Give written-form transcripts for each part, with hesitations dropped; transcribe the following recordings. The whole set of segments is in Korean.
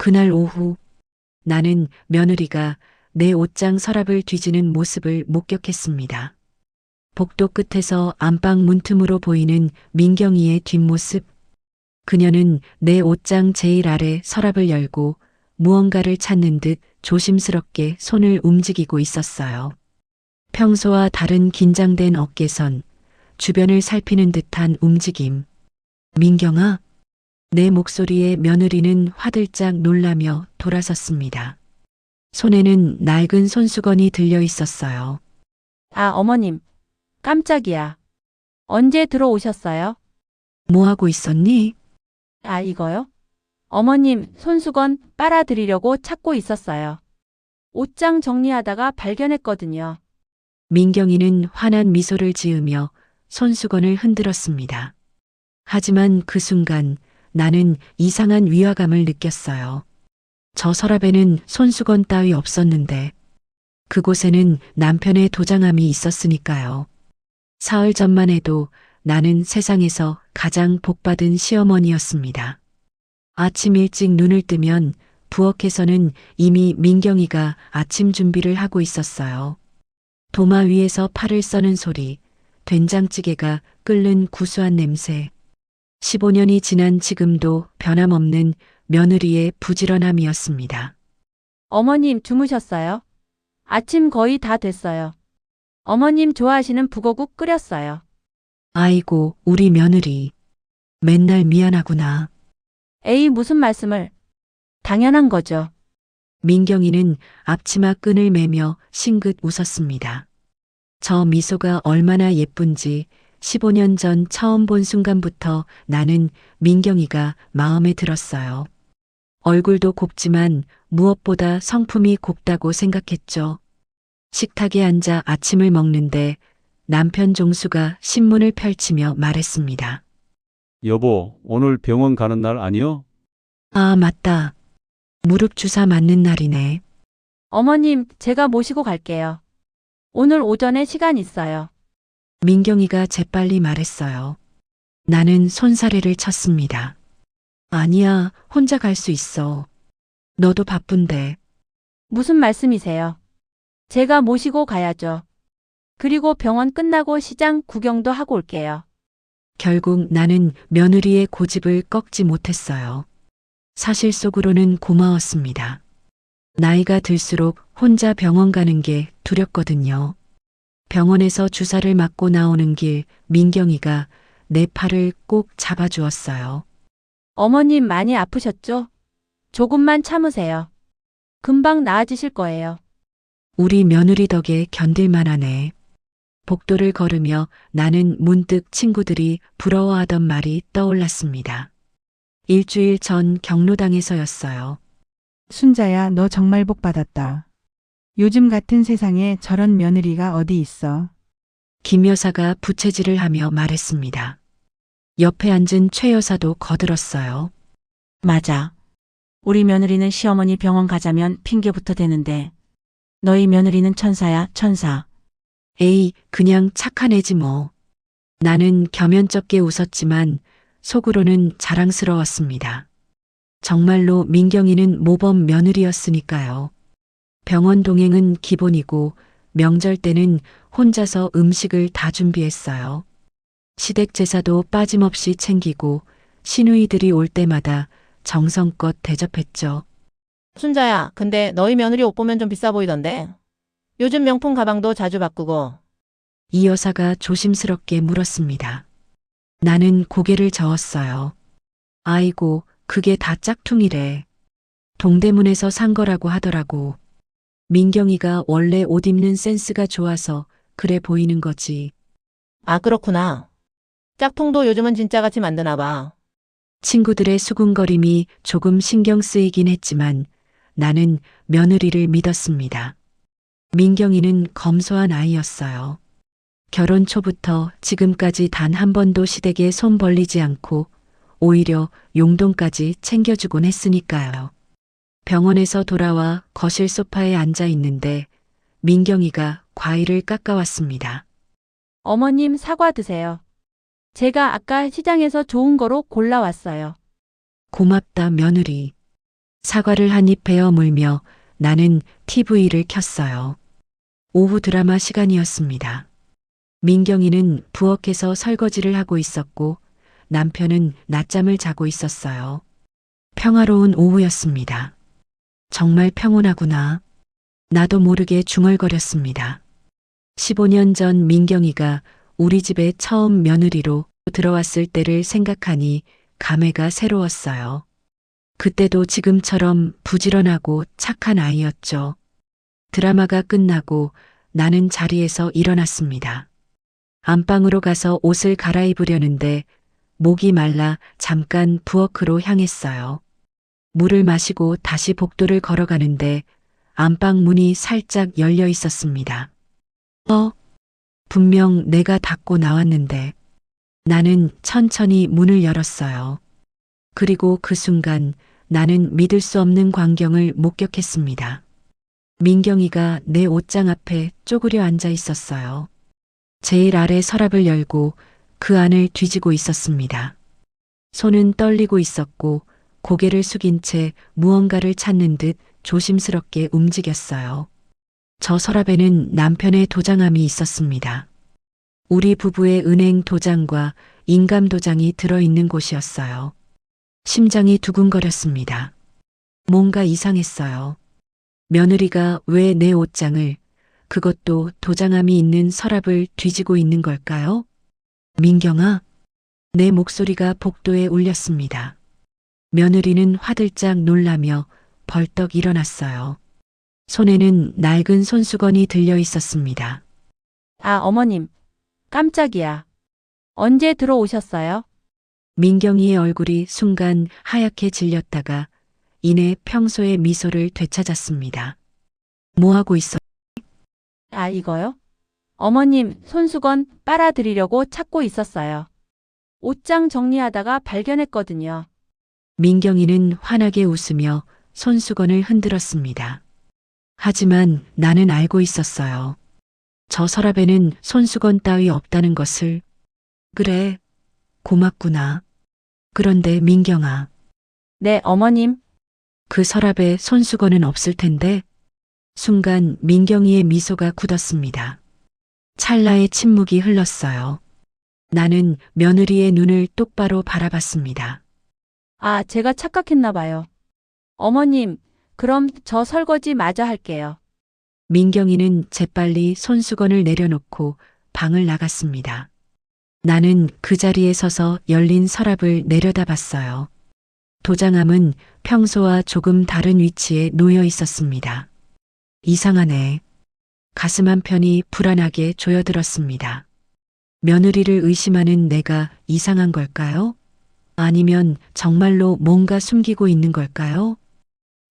그날 오후 나는 며느리가 내 옷장 서랍을 뒤지는 모습을 목격했습니다. 복도 끝에서 안방 문틈으로 보이는 민경이의 뒷모습. 그녀는 내 옷장 제일 아래 서랍을 열고 무언가를 찾는 듯 조심스럽게 손을 움직이고 있었어요. 평소와 다른 긴장된 어깨선, 주변을 살피는 듯한 움직임. 민경아? 내 목소리에 며느리는 화들짝 놀라며 돌아섰습니다. 손에는 낡은 손수건이 들려 있었어요. 아, 어머님. 깜짝이야. 언제 들어오셨어요? 뭐 하고 있었니? 아, 이거요? 어머님, 손수건 빨아드리려고 찾고 있었어요. 옷장 정리하다가 발견했거든요. 민경이는 환한 미소를 지으며 손수건을 흔들었습니다. 하지만 그 순간 나는 이상한 위화감을 느꼈어요. 저 서랍에는 손수건 따위 없었는데 그곳에는 남편의 도장함이 있었으니까요. 사흘 전만 해도 나는 세상에서 가장 복받은 시어머니였습니다. 아침 일찍 눈을 뜨면 부엌에서는 이미 민경이가 아침 준비를 하고 있었어요. 도마 위에서 팔을 써는 소리, 된장찌개가 끓는 구수한 냄새. 15년이 지난 지금도 변함없는 며느리의 부지런함이었습니다. 어머님 주무셨어요? 아침 거의 다 됐어요. 어머님 좋아하시는 북어국 끓였어요. 아이고, 우리 며느리. 맨날 미안하구나. 에이, 무슨 말씀을. 당연한 거죠. 민경이는 앞치마 끈을 매며 싱긋 웃었습니다. 저 미소가 얼마나 예쁜지 15년 전 처음 본 순간부터 나는 민경이가 마음에 들었어요. 얼굴도 곱지만 무엇보다 성품이 곱다고 생각했죠. 식탁에 앉아 아침을 먹는데 남편 종수가 신문을 펼치며 말했습니다. 여보, 오늘 병원 가는 날 아니요? 아, 맞다. 무릎 주사 맞는 날이네. 어머님, 제가 모시고 갈게요. 오늘 오전에 시간 있어요. 민경이가 재빨리 말했어요. 나는 손사래를 쳤습니다. 아니야, 혼자 갈 수 있어. 너도 바쁜데. 무슨 말씀이세요? 제가 모시고 가야죠. 그리고 병원 끝나고 시장 구경도 하고 올게요. 결국 나는 며느리의 고집을 꺾지 못했어요. 사실 속으로는 고마웠습니다. 나이가 들수록 혼자 병원 가는 게 두렵거든요. 병원에서 주사를 맞고 나오는 길 민경이가 내 팔을 꼭 잡아주었어요. 어머님 많이 아프셨죠? 조금만 참으세요. 금방 나아지실 거예요. 우리 며느리 덕에 견딜만하네. 복도를 걸으며 나는 문득 친구들이 부러워하던 말이 떠올랐습니다. 일주일 전 경로당에서였어요. 순자야, 너 정말 복 받았다. 요즘 같은 세상에 저런 며느리가 어디 있어. 김 여사가 부채질을 하며 말했습니다. 옆에 앉은 최 여사도 거들었어요. 맞아. 우리 며느리는 시어머니 병원 가자면 핑계부터 대는데 너희 며느리는 천사야, 천사. 에이, 그냥 착한 애지 뭐. 나는 겸연쩍게 웃었지만 속으로는 자랑스러웠습니다. 정말로 민경이는 모범 며느리였으니까요. 병원 동행은 기본이고 명절 때는 혼자서 음식을 다 준비했어요. 시댁 제사도 빠짐없이 챙기고 시누이들이 올 때마다 정성껏 대접했죠. 순자야, 근데 너희 며느리 옷 보면 좀 비싸 보이던데. 요즘 명품 가방도 자주 바꾸고. 이 여사가 조심스럽게 물었습니다. 나는 고개를 저었어요. 아이고, 그게 다 짝퉁이래. 동대문에서 산 거라고 하더라고. 민경이가 원래 옷 입는 센스가 좋아서 그래 보이는 거지. 아, 그렇구나. 짝퉁도 요즘은 진짜같이 만드나 봐. 친구들의 수군거림이 조금 신경 쓰이긴 했지만 나는 며느리를 믿었습니다. 민경이는 검소한 아이였어요. 결혼 초부터 지금까지 단 한 번도 시댁에 손 벌리지 않고 오히려 용돈까지 챙겨주곤 했으니까요. 병원에서 돌아와 거실 소파에 앉아 있는데 민경이가 과일을 깎아왔습니다. 어머님 사과 드세요. 제가 아까 시장에서 좋은 거로 골라왔어요. 고맙다 며느리. 사과를 한 입 베어 물며 나는 TV를 켰어요. 오후 드라마 시간이었습니다. 민경이는 부엌에서 설거지를 하고 있었고 남편은 낮잠을 자고 있었어요. 평화로운 오후였습니다. 정말 평온하구나. 나도 모르게 중얼거렸습니다. 15년 전 민경이가 우리 집에 처음 며느리로 들어왔을 때를 생각하니 감회가 새로웠어요. 그때도 지금처럼 부지런하고 착한 아이였죠. 드라마가 끝나고 나는 자리에서 일어났습니다. 안방으로 가서 옷을 갈아입으려는데 목이 말라 잠깐 부엌으로 향했어요. 물을 마시고 다시 복도를 걸어가는데 안방 문이 살짝 열려 있었습니다. 분명 내가 닫고 나왔는데 나는 천천히 문을 열었어요. 그리고 그 순간 나는 믿을 수 없는 광경을 목격했습니다. 민경이가 내 옷장 앞에 쪼그려 앉아 있었어요. 제일 아래 서랍을 열고 그 안을 뒤지고 있었습니다. 손은 떨리고 있었고 고개를 숙인 채 무언가를 찾는 듯 조심스럽게 움직였어요. 저 서랍에는 남편의 도장함이 있었습니다. 우리 부부의 은행 도장과 인감 도장이 들어있는 곳이었어요. 심장이 두근거렸습니다. 뭔가 이상했어요. 며느리가 왜 내 옷장을, 그것도 도장함이 있는 서랍을 뒤지고 있는 걸까요? 민경아, 내 목소리가 복도에 울렸습니다. 며느리는 화들짝 놀라며 벌떡 일어났어요. 손에는 낡은 손수건이 들려 있었습니다. 아, 어머님. 깜짝이야. 언제 들어오셨어요? 민경이의 얼굴이 순간 하얗게 질렸다가 이내 평소의 미소를 되찾았습니다. 뭐하고 있어? 아, 이거요? 어머님, 손수건 빨아드리려고 찾고 있었어요. 옷장 정리하다가 발견했거든요. 민경이는 환하게 웃으며 손수건을 흔들었습니다. 하지만 나는 알고 있었어요. 저 서랍에는 손수건 따위 없다는 것을. 그래, 고맙구나. 그런데 민경아, 네, 어머님. 그 서랍에 손수건은 없을 텐데. 순간 민경이의 미소가 굳었습니다. 찰나의 침묵이 흘렀어요. 나는 며느리의 눈을 똑바로 바라봤습니다. 아, 제가 착각했나 봐요. 어머님, 그럼 저 설거지 마저 할게요. 민경이는 재빨리 손수건을 내려놓고 방을 나갔습니다. 나는 그 자리에 서서 열린 서랍을 내려다봤어요. 도장함은 평소와 조금 다른 위치에 놓여 있었습니다. 이상하네. 가슴 한편이 불안하게 조여들었습니다. 며느리를 의심하는 내가 이상한 걸까요? 아니면 정말로 뭔가 숨기고 있는 걸까요?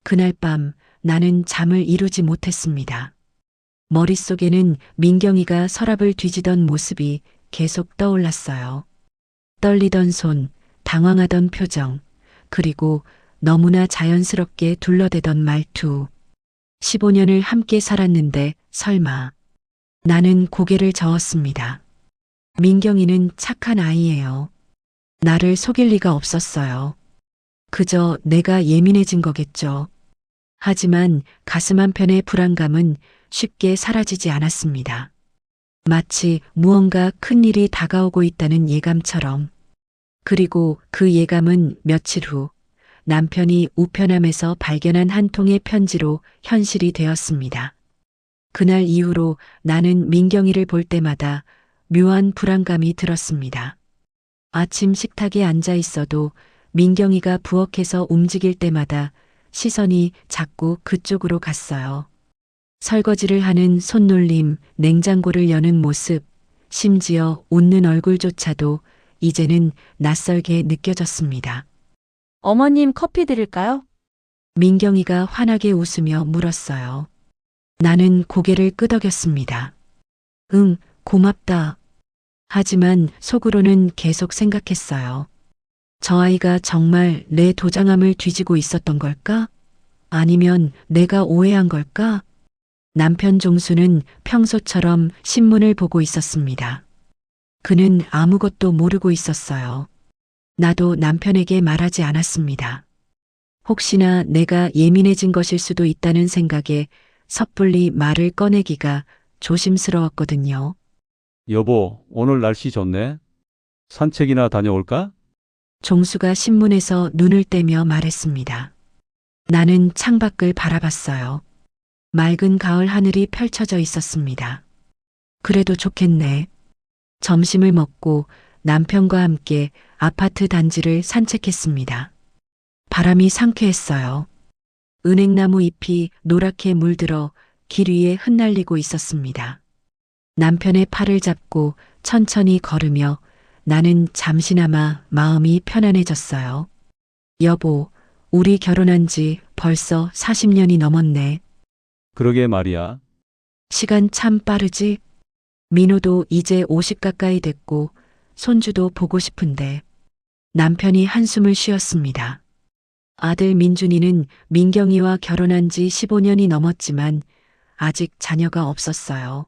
그날 밤 나는 잠을 이루지 못했습니다. 머릿속에는 민경이가 서랍을 뒤지던 모습이 계속 떠올랐어요. 떨리던 손, 당황하던 표정, 그리고 너무나 자연스럽게 둘러대던 말투. 15년을 함께 살았는데 설마. 나는 고개를 저었습니다. 민경이는 착한 아이예요. 나를 속일 리가 없었어요. 그저 내가 예민해진 거겠죠. 하지만 가슴 한편의 불안감은 쉽게 사라지지 않았습니다. 마치 무언가 큰일이 다가오고 있다는 예감처럼. 그리고 그 예감은 며칠 후 남편이 우편함에서 발견한 한 통의 편지로 현실이 되었습니다. 그날 이후로 나는 민경이를 볼 때마다 묘한 불안감이 들었습니다. 아침 식탁에 앉아 있어도 민경이가 부엌에서 움직일 때마다 시선이 자꾸 그쪽으로 갔어요. 설거지를 하는 손놀림, 냉장고를 여는 모습, 심지어 웃는 얼굴조차도 이제는 낯설게 느껴졌습니다. 어머님 커피 드릴까요? 민경이가 환하게 웃으며 물었어요. 나는 고개를 끄덕였습니다. 응, 고맙다. 하지만 속으로는 계속 생각했어요. 저 아이가 정말 내 도장함을 뒤지고 있었던 걸까? 아니면 내가 오해한 걸까? 남편 종수는 평소처럼 신문을 보고 있었습니다. 그는 아무것도 모르고 있었어요. 나도 남편에게 말하지 않았습니다. 혹시나 내가 예민해진 것일 수도 있다는 생각에 섣불리 말을 꺼내기가 조심스러웠거든요. 여보, 오늘 날씨 좋네. 산책이나 다녀올까? 종수가 신문에서 눈을 떼며 말했습니다. 나는 창밖을 바라봤어요. 맑은 가을 하늘이 펼쳐져 있었습니다. 그래도 좋겠네. 점심을 먹고 남편과 함께 아파트 단지를 산책했습니다. 바람이 상쾌했어요. 은행나무 잎이 노랗게 물들어 길 위에 흩날리고 있었습니다. 남편의 팔을 잡고 천천히 걸으며 나는 잠시나마 마음이 편안해졌어요. 여보, 우리 결혼한 지 벌써 40년이 넘었네. 그러게 말이야. 시간 참 빠르지? 민호도 이제 50 가까이 됐고 손주도 보고 싶은데. 남편이 한숨을 쉬었습니다. 아들 민준이는 민경이와 결혼한 지 15년이 넘었지만 아직 자녀가 없었어요.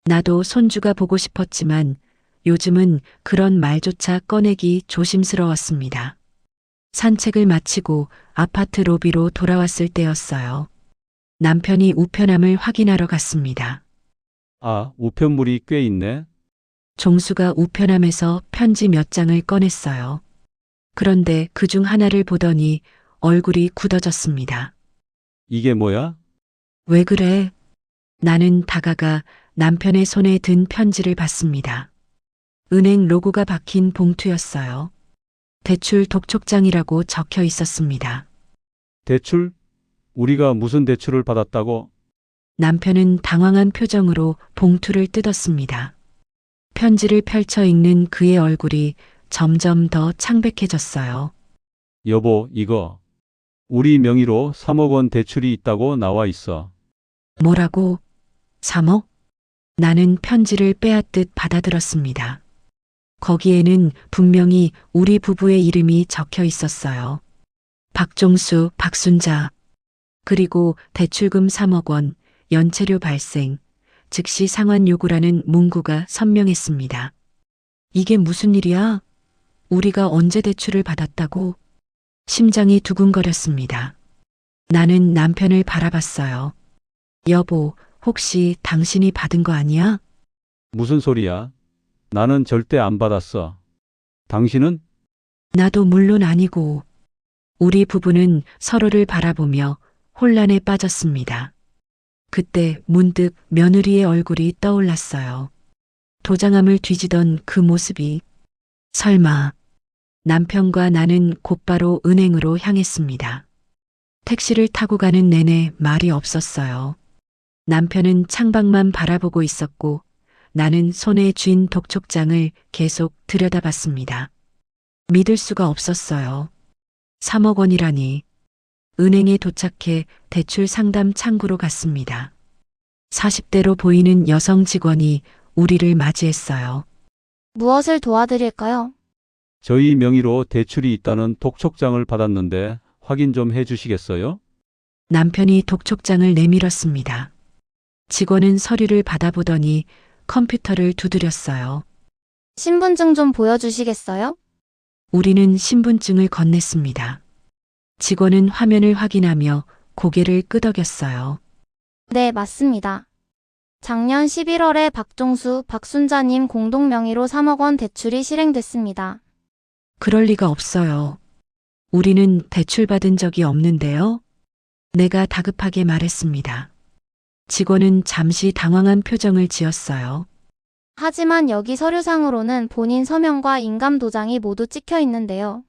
나도 손주가 보고 싶었지만 요즘은 그런 말조차 꺼내기 조심스러웠습니다. 산책을 마치고 아파트 로비로 돌아왔을 때였어요. 남편이 우편함을 확인하러 갔습니다. 아, 우편물이 꽤 있네. 종수가 우편함에서 편지 몇 장을 꺼냈어요. 그런데 그중 하나를 보더니 얼굴이 굳어졌습니다. 이게 뭐야? 왜 그래? 나는 다가가 남편의 손에 든 편지를 봤습니다. 은행 로고가 박힌 봉투였어요. 대출 독촉장이라고 적혀 있었습니다. 대출? 우리가 무슨 대출을 받았다고? 남편은 당황한 표정으로 봉투를 뜯었습니다. 편지를 펼쳐 읽는 그의 얼굴이 점점 더 창백해졌어요. 여보, 이거. 우리 명의로 3억 원 대출이 있다고 나와 있어. 뭐라고? 3억? 나는 편지를 빼앗듯 받아들었습니다. 거기에는 분명히 우리 부부의 이름이 적혀 있었어요. 박종수, 박순자. 그리고 대출금 3억 원, 연체료 발생, 즉시 상환 요구라는 문구가 선명했습니다. 이게 무슨 일이야? 우리가 언제 대출을 받았다고? 심장이 두근거렸습니다. 나는 남편을 바라봤어요. 여보, 혹시 당신이 받은 거 아니야? 무슨 소리야? 나는 절대 안 받았어. 당신은? 나도 물론 아니고. 우리 부부는 서로를 바라보며 혼란에 빠졌습니다. 그때 문득 며느리의 얼굴이 떠올랐어요. 도장함을 뒤지던 그 모습이. 설마. 남편과 나는 곧바로 은행으로 향했습니다. 택시를 타고 가는 내내 말이 없었어요. 남편은 창밖만 바라보고 있었고 나는 손에 쥔 독촉장을 계속 들여다봤습니다. 믿을 수가 없었어요. 3억 원이라니. 은행에 도착해 대출 상담 창구로 갔습니다. 40대로 보이는 여성 직원이 우리를 맞이했어요. 무엇을 도와드릴까요? 저희 명의로 대출이 있다는 독촉장을 받았는데 확인 좀 해주시겠어요? 남편이 독촉장을 내밀었습니다. 직원은 서류를 받아보더니 컴퓨터를 두드렸어요. 신분증 좀 보여주시겠어요? 우리는 신분증을 건넸습니다. 직원은 화면을 확인하며 고개를 끄덕였어요. 네, 맞습니다. 작년 11월에 박종수, 박순자님 공동 명의로 3억 원 대출이 실행됐습니다. 그럴 리가 없어요. 우리는 대출받은 적이 없는데요. 내가 다급하게 말했습니다. 직원은 잠시 당황한 표정을 지었어요. 하지만 여기 서류상으로는 본인 서명과 인감 도장이 모두 찍혀 있는데요.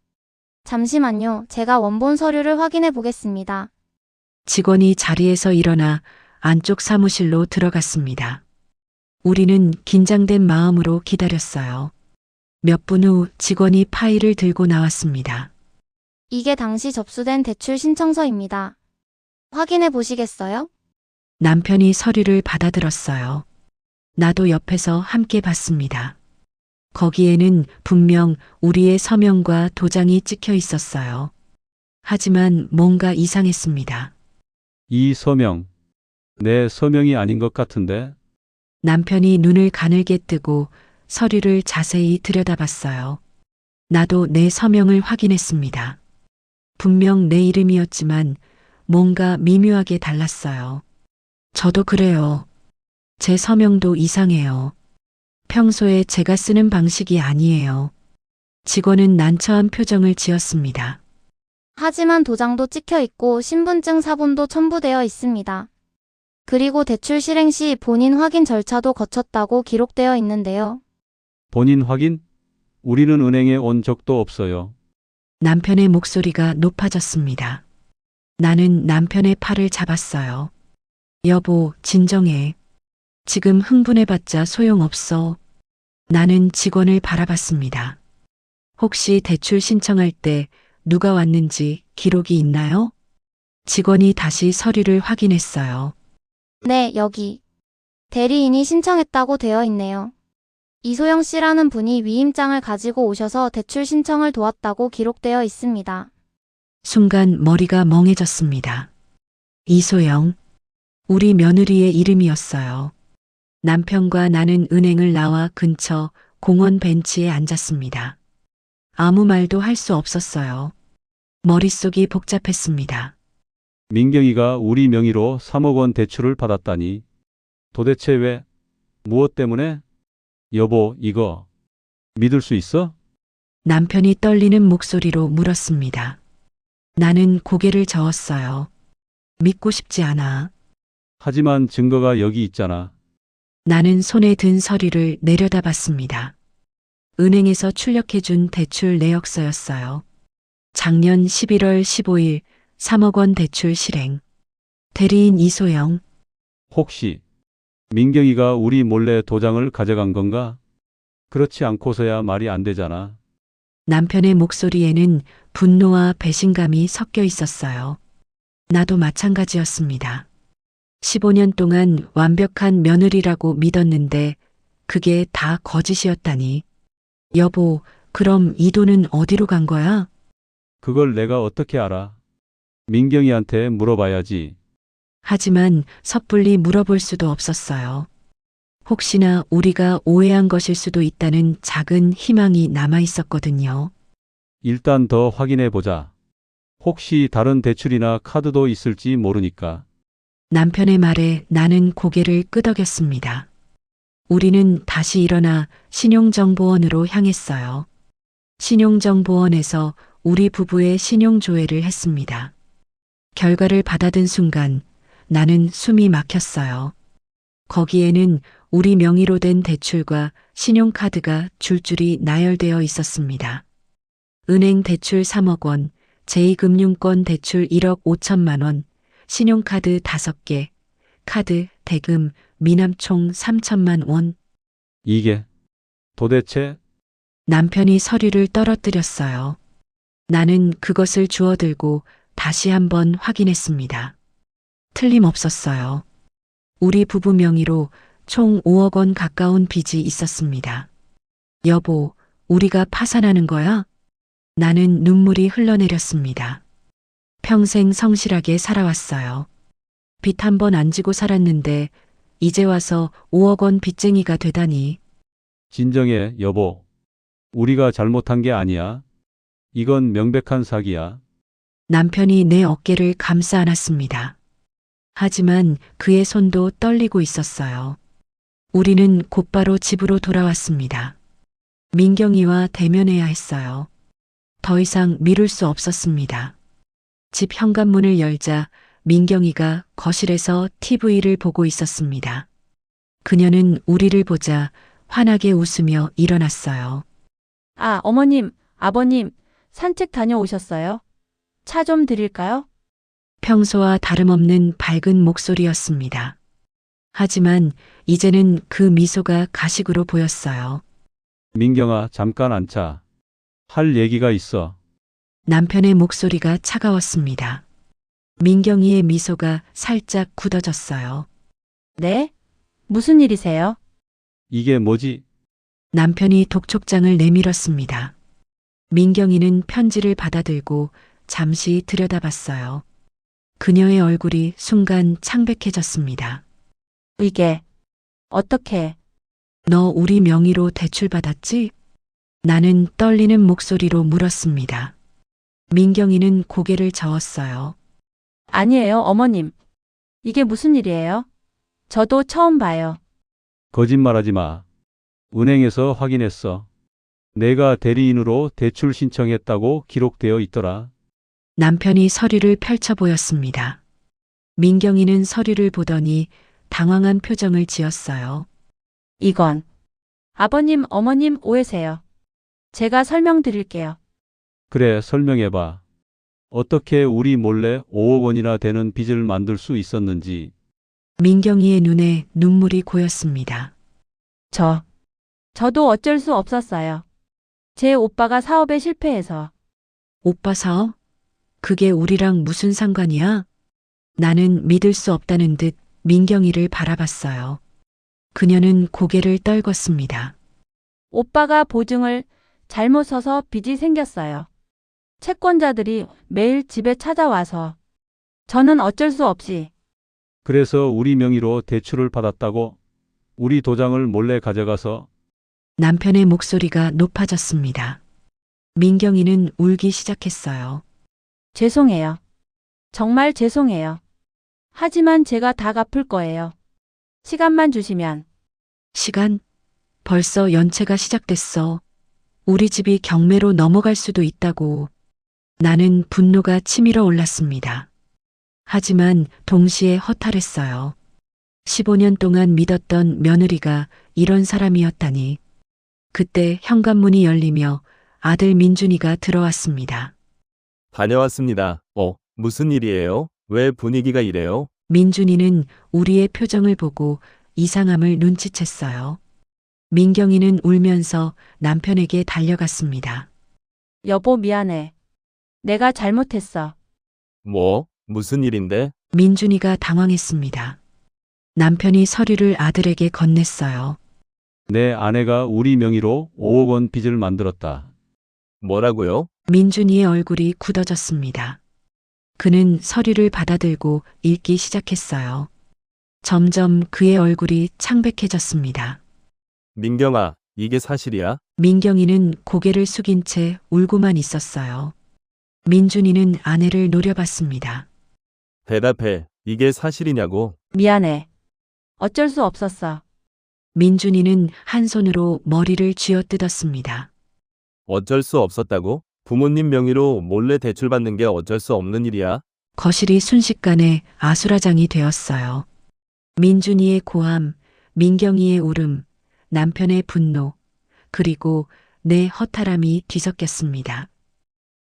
잠시만요. 제가 원본 서류를 확인해 보겠습니다. 직원이 자리에서 일어나 안쪽 사무실로 들어갔습니다. 우리는 긴장된 마음으로 기다렸어요. 몇 분 후 직원이 파일을 들고 나왔습니다. 이게 당시 접수된 대출 신청서입니다. 확인해 보시겠어요? 남편이 서류를 받아들었어요. 나도 옆에서 함께 봤습니다. 거기에는 분명 우리의 서명과 도장이 찍혀 있었어요. 하지만 뭔가 이상했습니다. 이 서명. 내 서명이 아닌 것 같은데? 남편이 눈을 가늘게 뜨고 서류를 자세히 들여다봤어요. 나도 내 서명을 확인했습니다. 분명 내 이름이었지만 뭔가 미묘하게 달랐어요. 저도 그래요. 제 서명도 이상해요. 평소에 제가 쓰는 방식이 아니에요. 직원은 난처한 표정을 지었습니다. 하지만 도장도 찍혀 있고 신분증 사본도 첨부되어 있습니다. 그리고 대출 실행 시 본인 확인 절차도 거쳤다고 기록되어 있는데요. 본인 확인? 우리는 은행에 온 적도 없어요. 남편의 목소리가 높아졌습니다. 나는 남편의 팔을 잡았어요. 여보, 진정해. 지금 흥분해봤자 소용없어. 나는 직원을 바라봤습니다. 혹시 대출 신청할 때 누가 왔는지 기록이 있나요? 직원이 다시 서류를 확인했어요. 네, 여기. 대리인이 신청했다고 되어 있네요. 이소영 씨라는 분이 위임장을 가지고 오셔서 대출 신청을 도왔다고 기록되어 있습니다. 순간 머리가 멍해졌습니다. 이소영, 우리 며느리의 이름이었어요. 남편과 나는 은행을 나와 근처 공원 벤치에 앉았습니다. 아무 말도 할 수 없었어요. 머릿속이 복잡했습니다. 민경이가 우리 명의로 3억 원 대출을 받았다니. 도대체 왜? 무엇 때문에? 여보, 이거 믿을 수 있어? 남편이 떨리는 목소리로 물었습니다. 나는 고개를 저었어요. 믿고 싶지 않아. 하지만 증거가 여기 있잖아. 나는 손에 든 서류를 내려다봤습니다. 은행에서 출력해준 대출 내역서였어요. 작년 11월 15일 3억 원 대출 실행. 대리인 이소영. 혹시 민경이가 우리 몰래 도장을 가져간 건가? 그렇지 않고서야 말이 안 되잖아. 남편의 목소리에는 분노와 배신감이 섞여 있었어요. 나도 마찬가지였습니다. 15년 동안 완벽한 며느리라고 믿었는데 그게 다 거짓이었다니. 여보, 그럼 이 돈은 어디로 간 거야? 그걸 내가 어떻게 알아? 민경이한테 물어봐야지. 하지만 섣불리 물어볼 수도 없었어요. 혹시나 우리가 오해한 것일 수도 있다는 작은 희망이 남아 있었거든요. 일단 더 확인해 보자. 혹시 다른 대출이나 카드도 있을지 모르니까. 남편의 말에 나는 고개를 끄덕였습니다. 우리는 다시 일어나 신용정보원으로 향했어요. 신용정보원에서 우리 부부의 신용조회를 했습니다. 결과를 받아든 순간 나는 숨이 막혔어요. 거기에는 우리 명의로 된 대출과 신용카드가 줄줄이 나열되어 있었습니다. 은행 대출 3억 원, 제2금융권 대출 1억 5천만 원, 신용카드 5개, 카드, 대금, 미납 총 3천만 원. 이게 도대체? 남편이 서류를 떨어뜨렸어요. 나는 그것을 주워들고 다시 한번 확인했습니다. 틀림없었어요. 우리 부부 명의로 총 5억 원 가까운 빚이 있었습니다. 여보, 우리가 파산하는 거야? 나는 눈물이 흘러내렸습니다. 평생 성실하게 살아왔어요. 빚 한 번 안 지고 살았는데 이제 와서 5억 원 빚쟁이가 되다니. 진정해, 여보. 우리가 잘못한 게 아니야. 이건 명백한 사기야. 남편이 내 어깨를 감싸 안았습니다. 하지만 그의 손도 떨리고 있었어요. 우리는 곧바로 집으로 돌아왔습니다. 민경이와 대면해야 했어요. 더 이상 미룰 수 없었습니다. 집 현관문을 열자 민경이가 거실에서 TV를 보고 있었습니다. 그녀는 우리를 보자 환하게 웃으며 일어났어요. 아, 어머님, 아버님, 산책 다녀오셨어요? 차 좀 드릴까요? 평소와 다름없는 밝은 목소리였습니다. 하지만 이제는 그 미소가 가식으로 보였어요. 민경아, 잠깐 앉자. 할 얘기가 있어. 남편의 목소리가 차가웠습니다. 민경이의 미소가 살짝 굳어졌어요. 네? 무슨 일이세요? 이게 뭐지? 남편이 독촉장을 내밀었습니다. 민경이는 편지를 받아들고 잠시 들여다봤어요. 그녀의 얼굴이 순간 창백해졌습니다. 이게 어떻게? 너 우리 명의로 대출 받았지? 나는 떨리는 목소리로 물었습니다. 민경이는 고개를 저었어요. 아니에요, 어머님. 이게 무슨 일이에요? 저도 처음 봐요. 거짓말하지 마. 은행에서 확인했어. 내가 대리인으로 대출 신청했다고 기록되어 있더라. 남편이 서류를 펼쳐 보였습니다. 민경이는 서류를 보더니 당황한 표정을 지었어요. 이건 아버님, 어머님 오해세요. 제가 설명드릴게요. 그래, 설명해봐. 어떻게 우리 몰래 5억 원이나 되는 빚을 만들 수 있었는지. 민경이의 눈에 눈물이 고였습니다. 저도 어쩔 수 없었어요. 제 오빠가 사업에 실패해서. 오빠 사업? 그게 우리랑 무슨 상관이야? 나는 믿을 수 없다는 듯 민경이를 바라봤어요. 그녀는 고개를 떨궜습니다. 오빠가 보증을 잘못 서서 빚이 생겼어요. 채권자들이 매일 집에 찾아와서 저는 어쩔 수 없이 그래서 우리 명의로 대출을 받았다고? 우리 도장을 몰래 가져가서. 남편의 목소리가 높아졌습니다. 민경이는 울기 시작했어요. 죄송해요. 정말 죄송해요. 하지만 제가 다 갚을 거예요. 시간만 주시면. 시간? 벌써 연체가 시작됐어. 우리 집이 경매로 넘어갈 수도 있다고. 나는 분노가 치밀어 올랐습니다. 하지만 동시에 허탈했어요. 15년 동안 믿었던 며느리가 이런 사람이었다니. 그때 현관문이 열리며 아들 민준이가 들어왔습니다. 다녀왔습니다. 무슨 일이에요? 왜 분위기가 이래요? 민준이는 우리의 표정을 보고 이상함을 눈치챘어요. 민경이는 울면서 남편에게 달려갔습니다. 여보 미안해. 내가 잘못했어. 무슨 일인데? 민준이가 당황했습니다. 남편이 서류를 아들에게 건넸어요. 내 아내가 우리 명의로 5억 원 빚을 만들었다. 뭐라고요? 민준이의 얼굴이 굳어졌습니다. 그는 서류를 받아들고 읽기 시작했어요. 점점 그의 얼굴이 창백해졌습니다. 민경아, 이게 사실이야? 민경이는 고개를 숙인 채 울고만 있었어요. 민준이는 아내를 노려봤습니다. 대답해. 이게 사실이냐고? 미안해. 어쩔 수 없었어. 민준이는 한 손으로 머리를 쥐어뜯었습니다. 어쩔 수 없었다고? 부모님 명의로 몰래 대출 받는 게 어쩔 수 없는 일이야? 거실이 순식간에 아수라장이 되었어요. 민준이의 고함, 민경이의 울음, 남편의 분노, 그리고 내 허탈함이 뒤섞였습니다.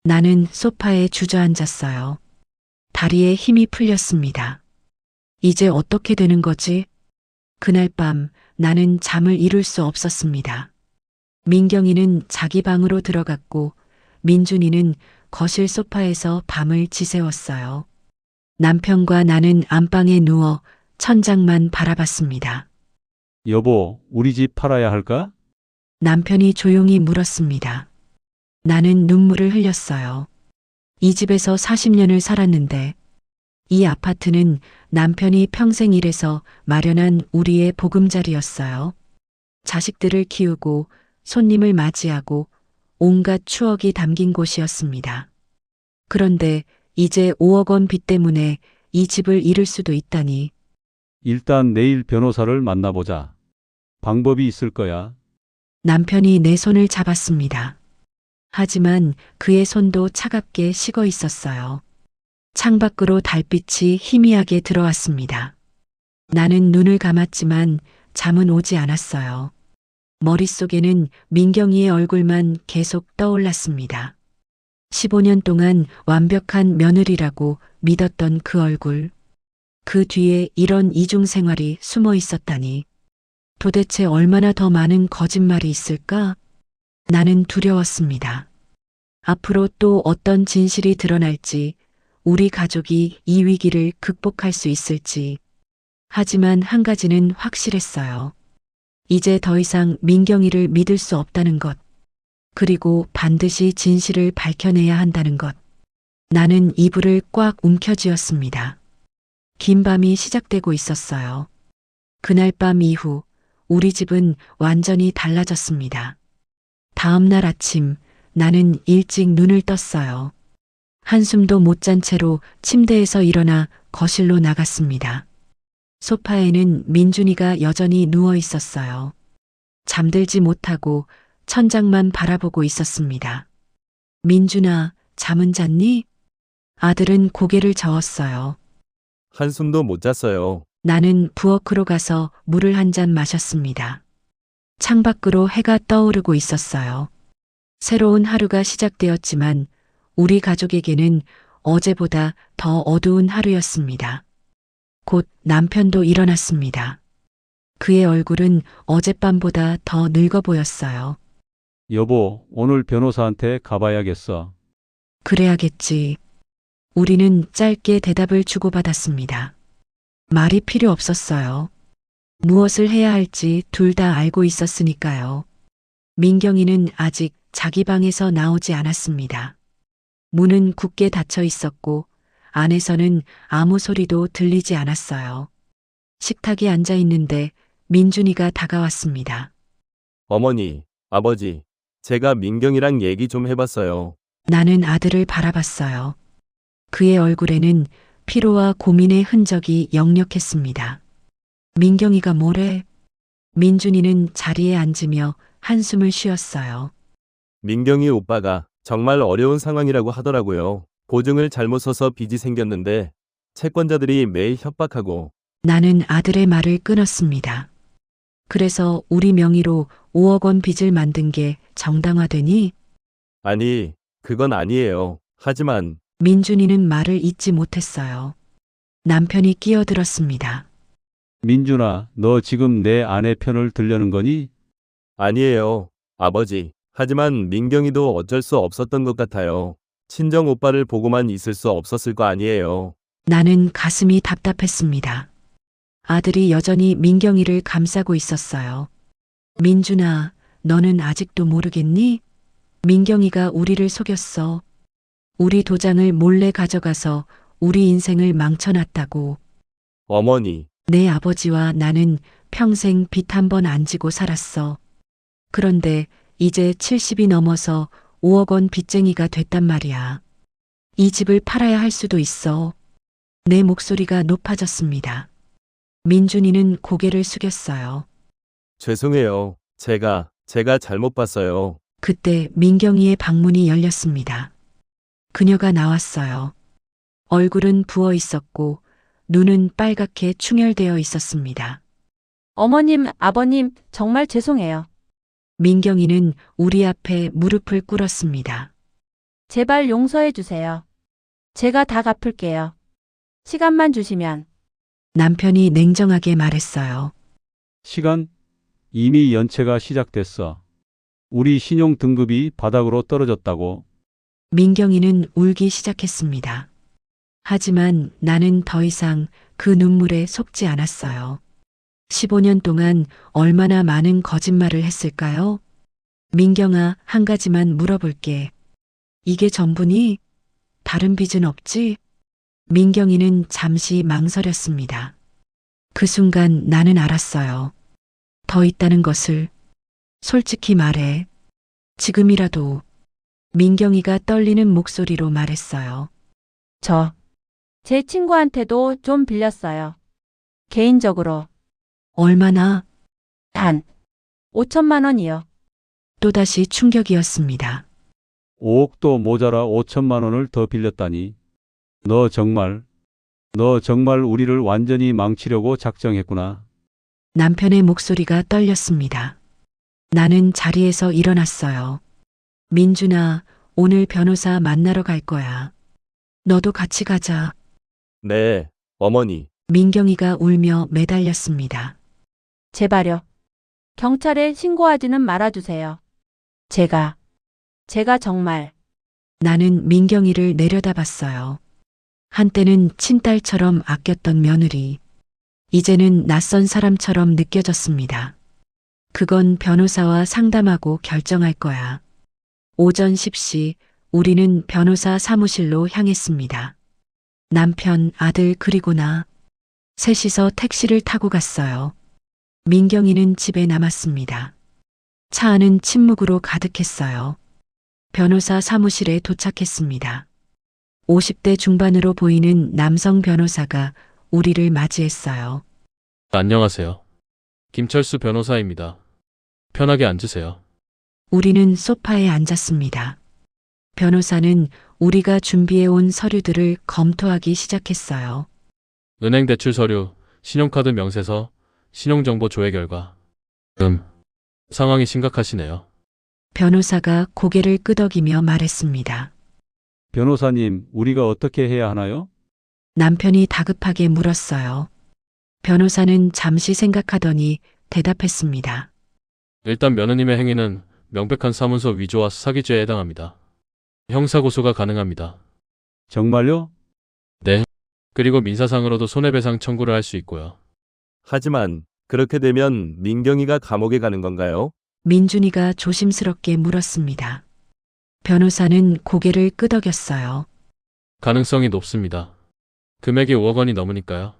나는 소파에 주저앉았어요. 다리에 힘이 풀렸습니다. 이제 어떻게 되는 거지? 그날 밤 나는 잠을 이룰 수 없었습니다. 민경이는 자기 방으로 들어갔고 민준이는 거실 소파에서 밤을 지새웠어요. 남편과 나는 안방에 누워 천장만 바라봤습니다. 여보, 우리 집 팔아야 할까? 남편이 조용히 물었습니다. 나는 눈물을 흘렸어요. 이 집에서 40년을 살았는데 이 아파트는 남편이 평생 일해서 마련한 우리의 보금자리였어요. 자식들을 키우고 손님을 맞이하고 온갖 추억이 담긴 곳이었습니다. 그런데 이제 5억 원 빚 때문에 이 집을 잃을 수도 있다니. 일단 내일 변호사를 만나보자. 방법이 있을 거야. 남편이 내 손을 잡았습니다. 하지만 그의 손도 차갑게 식어 있었어요. 창밖으로 달빛이 희미하게 들어왔습니다. 나는 눈을 감았지만 잠은 오지 않았어요. 머릿속에는 민경이의 얼굴만 계속 떠올랐습니다. 15년 동안 완벽한 며느리라고 믿었던 그 얼굴. 그 뒤에 이런 이중 생활이 숨어 있었다니. 도대체 얼마나 더 많은 거짓말이 있을까? 나는 두려웠습니다. 앞으로 또 어떤 진실이 드러날지, 우리 가족이 이 위기를 극복할 수 있을지. 하지만 한 가지는 확실했어요. 이제 더 이상 민경이를 믿을 수 없다는 것. 그리고 반드시 진실을 밝혀내야 한다는 것. 나는 이불을 꽉 움켜쥐었습니다. 긴 밤이 시작되고 있었어요. 그날 밤 이후 우리 집은 완전히 달라졌습니다. 다음 날 아침 나는 일찍 눈을 떴어요. 한숨도 못 잔 채로 침대에서 일어나 거실로 나갔습니다. 소파에는 민준이가 여전히 누워 있었어요. 잠들지 못하고 천장만 바라보고 있었습니다. 민준아, 잠은 잤니? 아들은 고개를 저었어요. 한숨도 못 잤어요. 나는 부엌으로 가서 물을 한 잔 마셨습니다. 창밖으로 해가 떠오르고 있었어요. 새로운 하루가 시작되었지만 우리 가족에게는 어제보다 더 어두운 하루였습니다. 곧 남편도 일어났습니다. 그의 얼굴은 어젯밤보다 더 늙어 보였어요. 여보, 오늘 변호사한테 가봐야겠어. 그래야겠지. 우리는 짧게 대답을 주고받았습니다. 말이 필요 없었어요. 무엇을 해야 할지 둘 다 알고 있었으니까요. 민경이는 아직 자기 방에서 나오지 않았습니다. 문은 굳게 닫혀 있었고 안에서는 아무 소리도 들리지 않았어요. 식탁에 앉아 있는데 민준이가 다가왔습니다. 어머니, 아버지, 제가 민경이랑 얘기 좀 해봤어요. 나는 아들을 바라봤어요. 그의 얼굴에는 피로와 고민의 흔적이 역력했습니다. 민경이가 뭐래? 민준이는 자리에 앉으며 한숨을 쉬었어요. 민경이 오빠가 정말 어려운 상황이라고 하더라고요. 보증을 잘못 써서 빚이 생겼는데 채권자들이 매일 협박하고. 나는 아들의 말을 끊었습니다. 그래서 우리 명의로 5억 원 빚을 만든 게 정당화되니? 아니, 그건 아니에요. 하지만 민준이는 말을 잇지 못했어요. 남편이 끼어들었습니다. 민준아, 너 지금 내 아내 편을 들려는 거니? 아니에요, 아버지. 하지만 민경이도 어쩔 수 없었던 것 같아요. 친정 오빠를 보고만 있을 수 없었을 거 아니에요. 나는 가슴이 답답했습니다. 아들이 여전히 민경이를 감싸고 있었어요. 민준아, 너는 아직도 모르겠니? 민경이가 우리를 속였어. 우리 도장을 몰래 가져가서 우리 인생을 망쳐놨다고. 어머니, 내 아버지와 나는 평생 빚 한 번 안 지고 살았어. 그런데 이제 70이 넘어서 5억 원 빚쟁이가 됐단 말이야. 이 집을 팔아야 할 수도 있어. 내 목소리가 높아졌습니다. 민준이는 고개를 숙였어요. 죄송해요. 제가 잘못 봤어요. 그때 민경이의 방문이 열렸습니다. 그녀가 나왔어요. 얼굴은 부어 있었고 눈은 빨갛게 충혈되어 있었습니다. 어머님, 아버님, 정말 죄송해요. 민경이는 우리 앞에 무릎을 꿇었습니다. 제발 용서해 주세요. 제가 다 갚을게요. 시간만 주시면. 남편이 냉정하게 말했어요. 시간? 이미 연체가 시작됐어. 우리 신용 등급이 바닥으로 떨어졌다고. 민경이는 울기 시작했습니다. 하지만 나는 더 이상 그 눈물에 속지 않았어요. 15년 동안 얼마나 많은 거짓말을 했을까요? 민경아, 한 가지만 물어볼게. 이게 전부니? 다른 빚은 없지? 민경이는 잠시 망설였습니다. 그 순간 나는 알았어요. 더 있다는 것을. 솔직히 말해. 지금이라도. 민경이가 떨리는 목소리로 말했어요. 제 친구한테도 좀 빌렸어요. 개인적으로. 얼마나? 단 5천만 원이요. 또다시 충격이었습니다. 5억도 모자라 5천만 원을 더 빌렸다니. 너 정말 우리를 완전히 망치려고 작정했구나. 남편의 목소리가 떨렸습니다. 나는 자리에서 일어났어요. 민준아, 오늘 변호사 만나러 갈 거야. 너도 같이 가자. 네, 어머니. 민경이가 울며 매달렸습니다. 제발요. 경찰에 신고하지는 말아주세요. 제가 정말. 나는 민경이를 내려다봤어요. 한때는 친딸처럼 아꼈던 며느리. 이제는 낯선 사람처럼 느껴졌습니다. 그건 변호사와 상담하고 결정할 거야. 오전 10시 우리는 변호사 사무실로 향했습니다. 남편, 아들 그리고 나. 셋이서 택시를 타고 갔어요. 민경이는 집에 남았습니다. 차 안은 침묵으로 가득했어요. 변호사 사무실에 도착했습니다. 50대 중반으로 보이는 남성 변호사가 우리를 맞이했어요. 안녕하세요. 김철수 변호사입니다. 편하게 앉으세요. 우리는 소파에 앉았습니다. 변호사는 우리가 준비해온 서류들을 검토하기 시작했어요. 은행 대출 서류, 신용카드 명세서, 신용정보 조회 결과. 상황이 심각하시네요. 변호사가 고개를 끄덕이며 말했습니다. 변호사님, 우리가 어떻게 해야 하나요? 남편이 다급하게 물었어요. 변호사는 잠시 생각하더니 대답했습니다. 일단 며느님의 행위는 명백한 사문서 위조와 사기죄에 해당합니다. 형사고소가 가능합니다. 정말요? 그리고 민사상으로도 손해배상 청구를 할 수 있고요. 하지만 그렇게 되면 민경이가 감옥에 가는 건가요? 민준이가 조심스럽게 물었습니다. 변호사는 고개를 끄덕였어요. 가능성이 높습니다. 금액이 5억 원이 넘으니까요.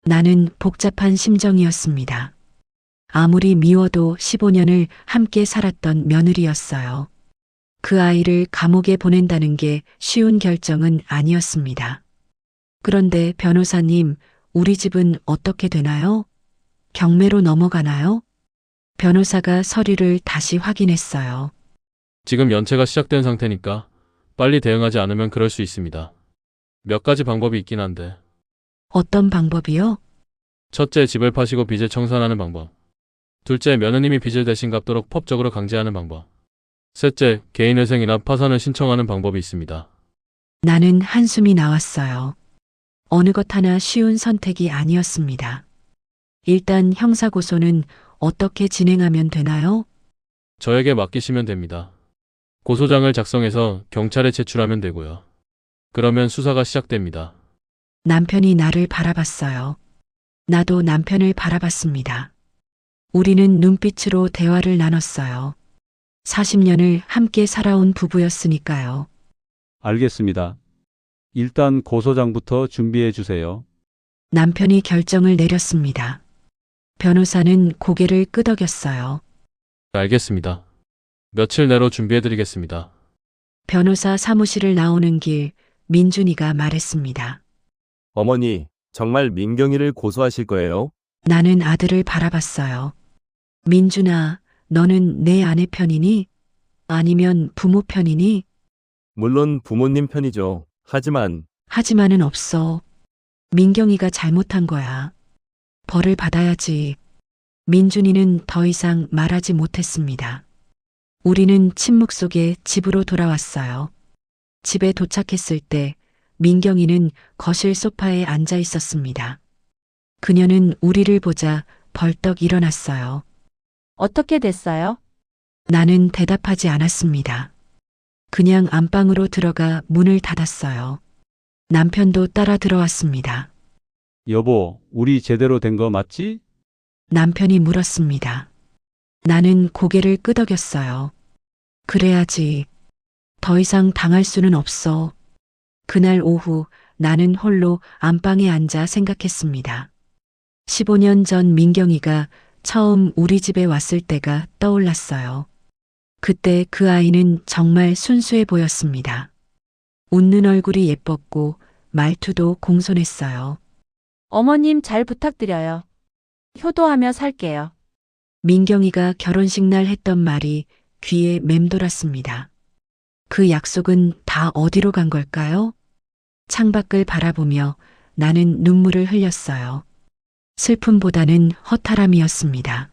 나는 복잡한 심정이었습니다. 아무리 미워도 15년을 함께 살았던 며느리였어요. 그 아이를 감옥에 보낸다는 게 쉬운 결정은 아니었습니다. 그런데 변호사님, 우리 집은 어떻게 되나요? 경매로 넘어가나요? 변호사가 서류를 다시 확인했어요. 지금 연체가 시작된 상태니까 빨리 대응하지 않으면 그럴 수 있습니다. 몇 가지 방법이 있긴 한데. 어떤 방법이요? 첫째, 집을 파시고 빚을 청산하는 방법. 둘째, 며느님이 빚을 대신 갚도록 법적으로 강제하는 방법. 셋째, 개인회생이나 파산을 신청하는 방법이 있습니다. 나는 한숨이 나왔어요. 어느 것 하나 쉬운 선택이 아니었습니다. 일단 형사고소는 어떻게 진행하면 되나요? 저에게 맡기시면 됩니다. 고소장을 작성해서 경찰에 제출하면 되고요. 그러면 수사가 시작됩니다. 남편이 나를 바라봤어요. 나도 남편을 바라봤습니다. 우리는 눈빛으로 대화를 나눴어요. 40년을 함께 살아온 부부였으니까요. 알겠습니다. 일단 고소장부터 준비해 주세요. 남편이 결정을 내렸습니다. 변호사는 고개를 끄덕였어요. 알겠습니다. 며칠 내로 준비해드리겠습니다. 변호사 사무실을 나오는 길 민준이가 말했습니다. 어머니, 정말 민경이를 고소하실 거예요? 나는 아들을 바라봤어요. 민준아, 너는 내 아내 편이니? 아니면 부모 편이니? 물론 부모님 편이죠. 하지만은 없어. 민경이가 잘못한 거야. 벌을 받아야지. 민준이는 더 이상 말하지 못했습니다. 우리는 침묵 속에 집으로 돌아왔어요. 집에 도착했을 때 민경이는 거실 소파에 앉아 있었습니다. 그녀는 우리를 보자 벌떡 일어났어요. 어떻게 됐어요? 나는 대답하지 않았습니다. 그냥 안방으로 들어가 문을 닫았어요. 남편도 따라 들어왔습니다. 여보, 우리 제대로 된 거 맞지? 남편이 물었습니다. 나는 고개를 끄덕였어요. 그래야지. 더 이상 당할 수는 없어. 그날 오후 나는 홀로 안방에 앉아 생각했습니다. 15년 전 민경이가 처음 우리 집에 왔을 때가 떠올랐어요. 그때 그 아이는 정말 순수해 보였습니다. 웃는 얼굴이 예뻤고 말투도 공손했어요. 어머님 잘 부탁드려요. 효도하며 살게요. 민경이가 결혼식 날 했던 말이 귀에 맴돌았습니다. 그 약속은 다 어디로 간 걸까요? 창밖을 바라보며 나는 눈물을 흘렸어요. 슬픔보다는 허탈함이었습니다.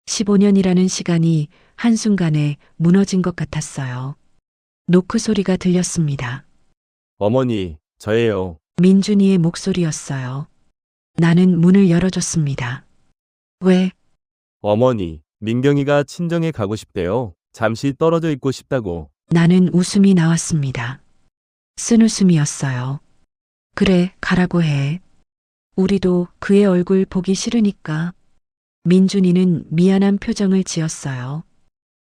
15년이라는 시간이 한순간에 무너진 것 같았어요. 노크 소리가 들렸습니다. 어머니, 저예요. 민준이의 목소리였어요. 나는 문을 열어줬습니다. 왜? 어머니, 민경이가 친정에 가고 싶대요. 잠시 떨어져 있고 싶다고. 나는 웃음이 나왔습니다. 쓴웃음이었어요. 그래, 가라고 해. 우리도 그의 얼굴 보기 싫으니까. 민준이는 미안한 표정을 지었어요.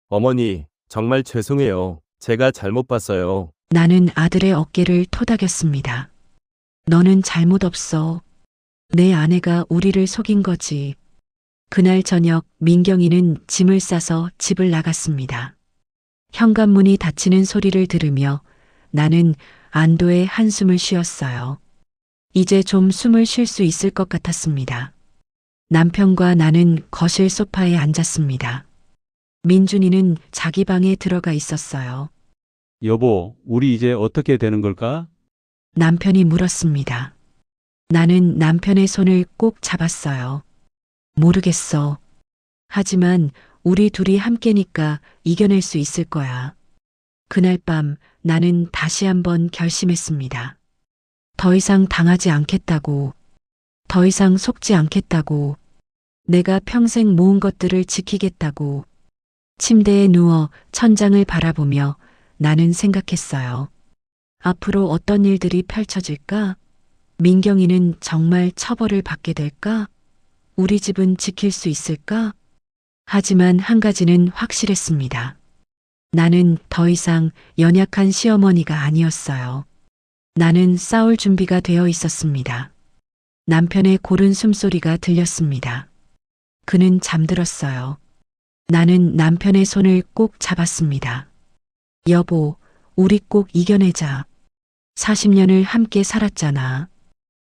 어머니, 정말 죄송해요. 제가 잘못 봤어요. 나는 아들의 어깨를 토닥였습니다. 너는 잘못 없어. 내 아내가 우리를 속인 거지. 그날 저녁 민경이는 짐을 싸서 집을 나갔습니다. 현관문이 닫히는 소리를 들으며 나는 안도의 한숨을 쉬었어요. 이제 좀 숨을 쉴 수 있을 것 같았습니다. 남편과 나는 거실 소파에 앉았습니다. 민준이는 자기 방에 들어가 있었어요. 여보, 우리 이제 어떻게 되는 걸까? 남편이 물었습니다. 나는 남편의 손을 꼭 잡았어요. 모르겠어. 하지만 우리 둘이 함께니까 이겨낼 수 있을 거야. 그날 밤 나는 다시 한번 결심했습니다. 더 이상 당하지 않겠다고. 더 이상 속지 않겠다고. 내가 평생 모은 것들을 지키겠다고. 침대에 누워 천장을 바라보며 나는 생각했어요. 앞으로 어떤 일들이 펼쳐질까? 민경이는 정말 처벌을 받게 될까? 우리 집은 지킬 수 있을까? 하지만 한 가지는 확실했습니다. 나는 더 이상 연약한 시어머니가 아니었어요. 나는 싸울 준비가 되어 있었습니다. 남편의 고른 숨소리가 들렸습니다. 그는 잠들었어요. 나는 남편의 손을 꼭 잡았습니다. 여보, 우리 꼭 이겨내자. 40년을 함께 살았잖아.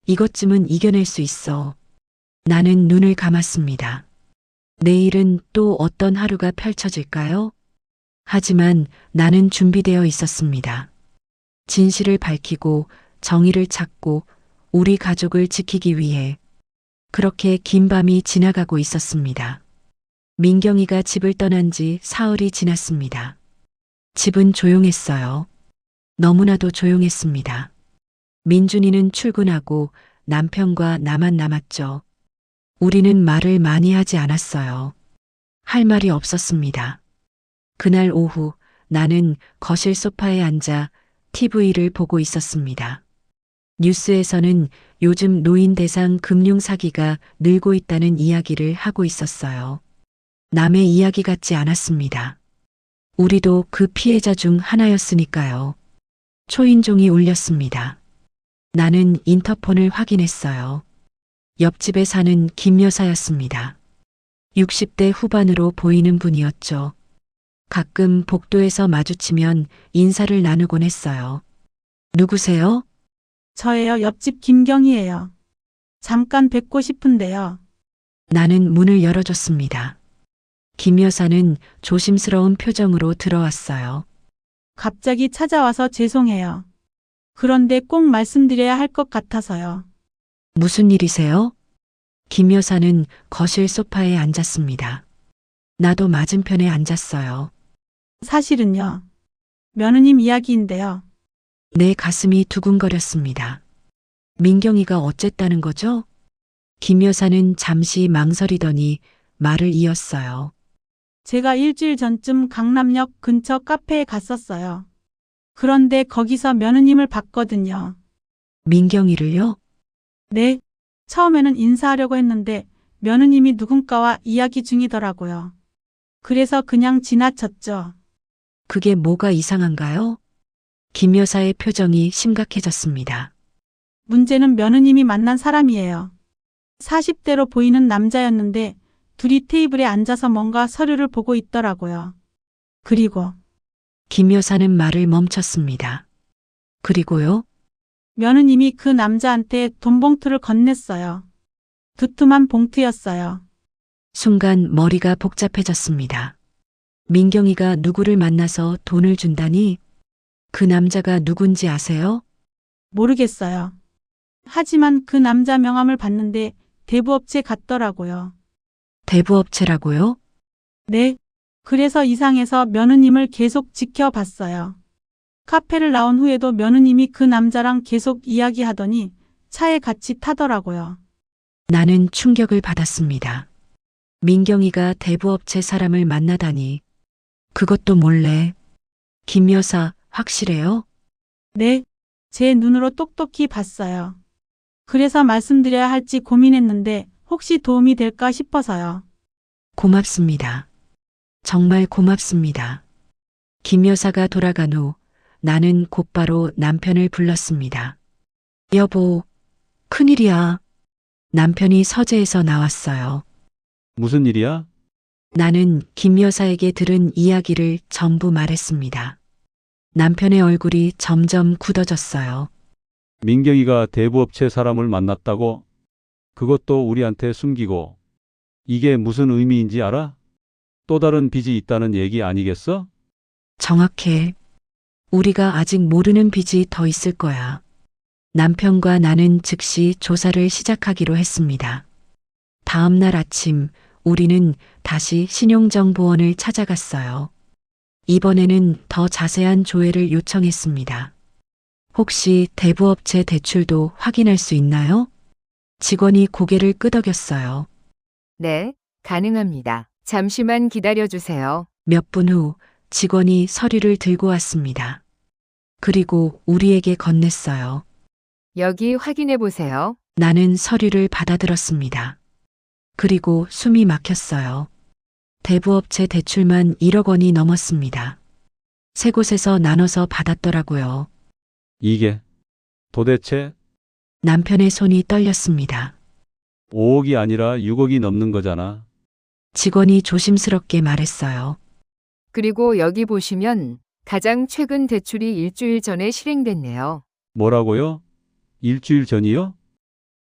이것쯤은 이겨낼 수 있어. 나는 눈을 감았습니다. 내일은 또 어떤 하루가 펼쳐질까요? 하지만 나는 준비되어 있었습니다. 진실을 밝히고 정의를 찾고 우리 가족을 지키기 위해 그렇게 긴 밤이 지나가고 있었습니다. 민경이가 집을 떠난 지 사흘이 지났습니다. 집은 조용했어요. 너무나도 조용했습니다. 민준이는 출근하고 남편과 나만 남았죠. 우리는 말을 많이 하지 않았어요. 할 말이 없었습니다. 그날 오후 나는 거실 소파에 앉아 TV를 보고 있었습니다. 뉴스에서는 요즘 노인 대상 금융 사기가 늘고 있다는 이야기를 하고 있었어요. 남의 이야기 같지 않았습니다. 우리도 그 피해자 중 하나였으니까요. 초인종이 울렸습니다. 나는 인터폰을 확인했어요. 옆집에 사는 김 여사였습니다. 60대 후반으로 보이는 분이었죠. 가끔 복도에서 마주치면 인사를 나누곤 했어요. 누구세요? 저예요. 옆집 김경희예요. 잠깐 뵙고 싶은데요. 나는 문을 열어줬습니다. 김 여사는 조심스러운 표정으로 들어왔어요. 갑자기 찾아와서 죄송해요. 그런데 꼭 말씀드려야 할 것 같아서요. 무슨 일이세요? 김 여사는 거실 소파에 앉았습니다. 나도 맞은편에 앉았어요. 사실은요. 며느님 이야기인데요. 내 가슴이 두근거렸습니다. 민경이가 어쨌다는 거죠? 김 여사는 잠시 망설이더니 말을 이었어요. 제가 일주일 전쯤 강남역 근처 카페에 갔었어요. 그런데 거기서 며느님을 봤거든요. 민경이를요? 네. 처음에는 인사하려고 했는데 며느님이 누군가와 이야기 중이더라고요. 그래서 그냥 지나쳤죠. 그게 뭐가 이상한가요? 김 여사의 표정이 심각해졌습니다. 문제는 며느님이 만난 사람이에요. 40대로 보이는 남자였는데 둘이 테이블에 앉아서 뭔가 서류를 보고 있더라고요. 그리고 김 여사는 말을 멈췄습니다. 그리고요? 며느님이 그 남자한테 돈 봉투를 건넸어요. 두툼한 봉투였어요. 순간 머리가 복잡해졌습니다. 민경이가 누구를 만나서 돈을 준다니? 그 남자가 누군지 아세요? 모르겠어요. 하지만 그 남자 명함을 봤는데 대부업체 같더라고요. 대부업체라고요? 네. 그래서 이상해서 며느님을 계속 지켜봤어요. 카페를 나온 후에도 며느님이 그 남자랑 계속 이야기하더니 차에 같이 타더라고요. 나는 충격을 받았습니다. 민경이가 대부업체 사람을 만나다니. 그것도 몰래. 김 여사, 확실해요? 네. 제 눈으로 똑똑히 봤어요. 그래서 말씀드려야 할지 고민했는데 혹시 도움이 될까 싶어서요. 고맙습니다. 정말 고맙습니다. 김 여사가 돌아간 후 나는 곧바로 남편을 불렀습니다. 여보, 큰일이야. 남편이 서재에서 나왔어요. 무슨 일이야? 나는 김 여사에게 들은 이야기를 전부 말했습니다. 남편의 얼굴이 점점 굳어졌어요. 민경이가 대부업체 사람을 만났다고? 그것도 우리한테 숨기고. 이게 무슨 의미인지 알아? 또 다른 빚이 있다는 얘기 아니겠어? 정확해. 우리가 아직 모르는 빚이 더 있을 거야. 남편과 나는 즉시 조사를 시작하기로 했습니다. 다음 날 아침 우리는 다시 신용정보원을 찾아갔어요. 이번에는 더 자세한 조회를 요청했습니다. 혹시 대부업체 대출도 확인할 수 있나요? 직원이 고개를 끄덕였어요. 네, 가능합니다. 잠시만 기다려주세요. 몇 분 후 직원이 서류를 들고 왔습니다. 그리고 우리에게 건넸어요. 여기 확인해 보세요. 나는 서류를 받아들었습니다. 그리고 숨이 막혔어요. 대부업체 대출만 1억 원이 넘었습니다. 세 곳에서 나눠서 받았더라고요. 이게 도대체 남편의 손이 떨렸습니다. 5억이 아니라 6억이 넘는 거잖아. 직원이 조심스럽게 말했어요. 그리고 여기 보시면 가장 최근 대출이 일주일 전에 실행됐네요. 뭐라고요? 일주일 전이요?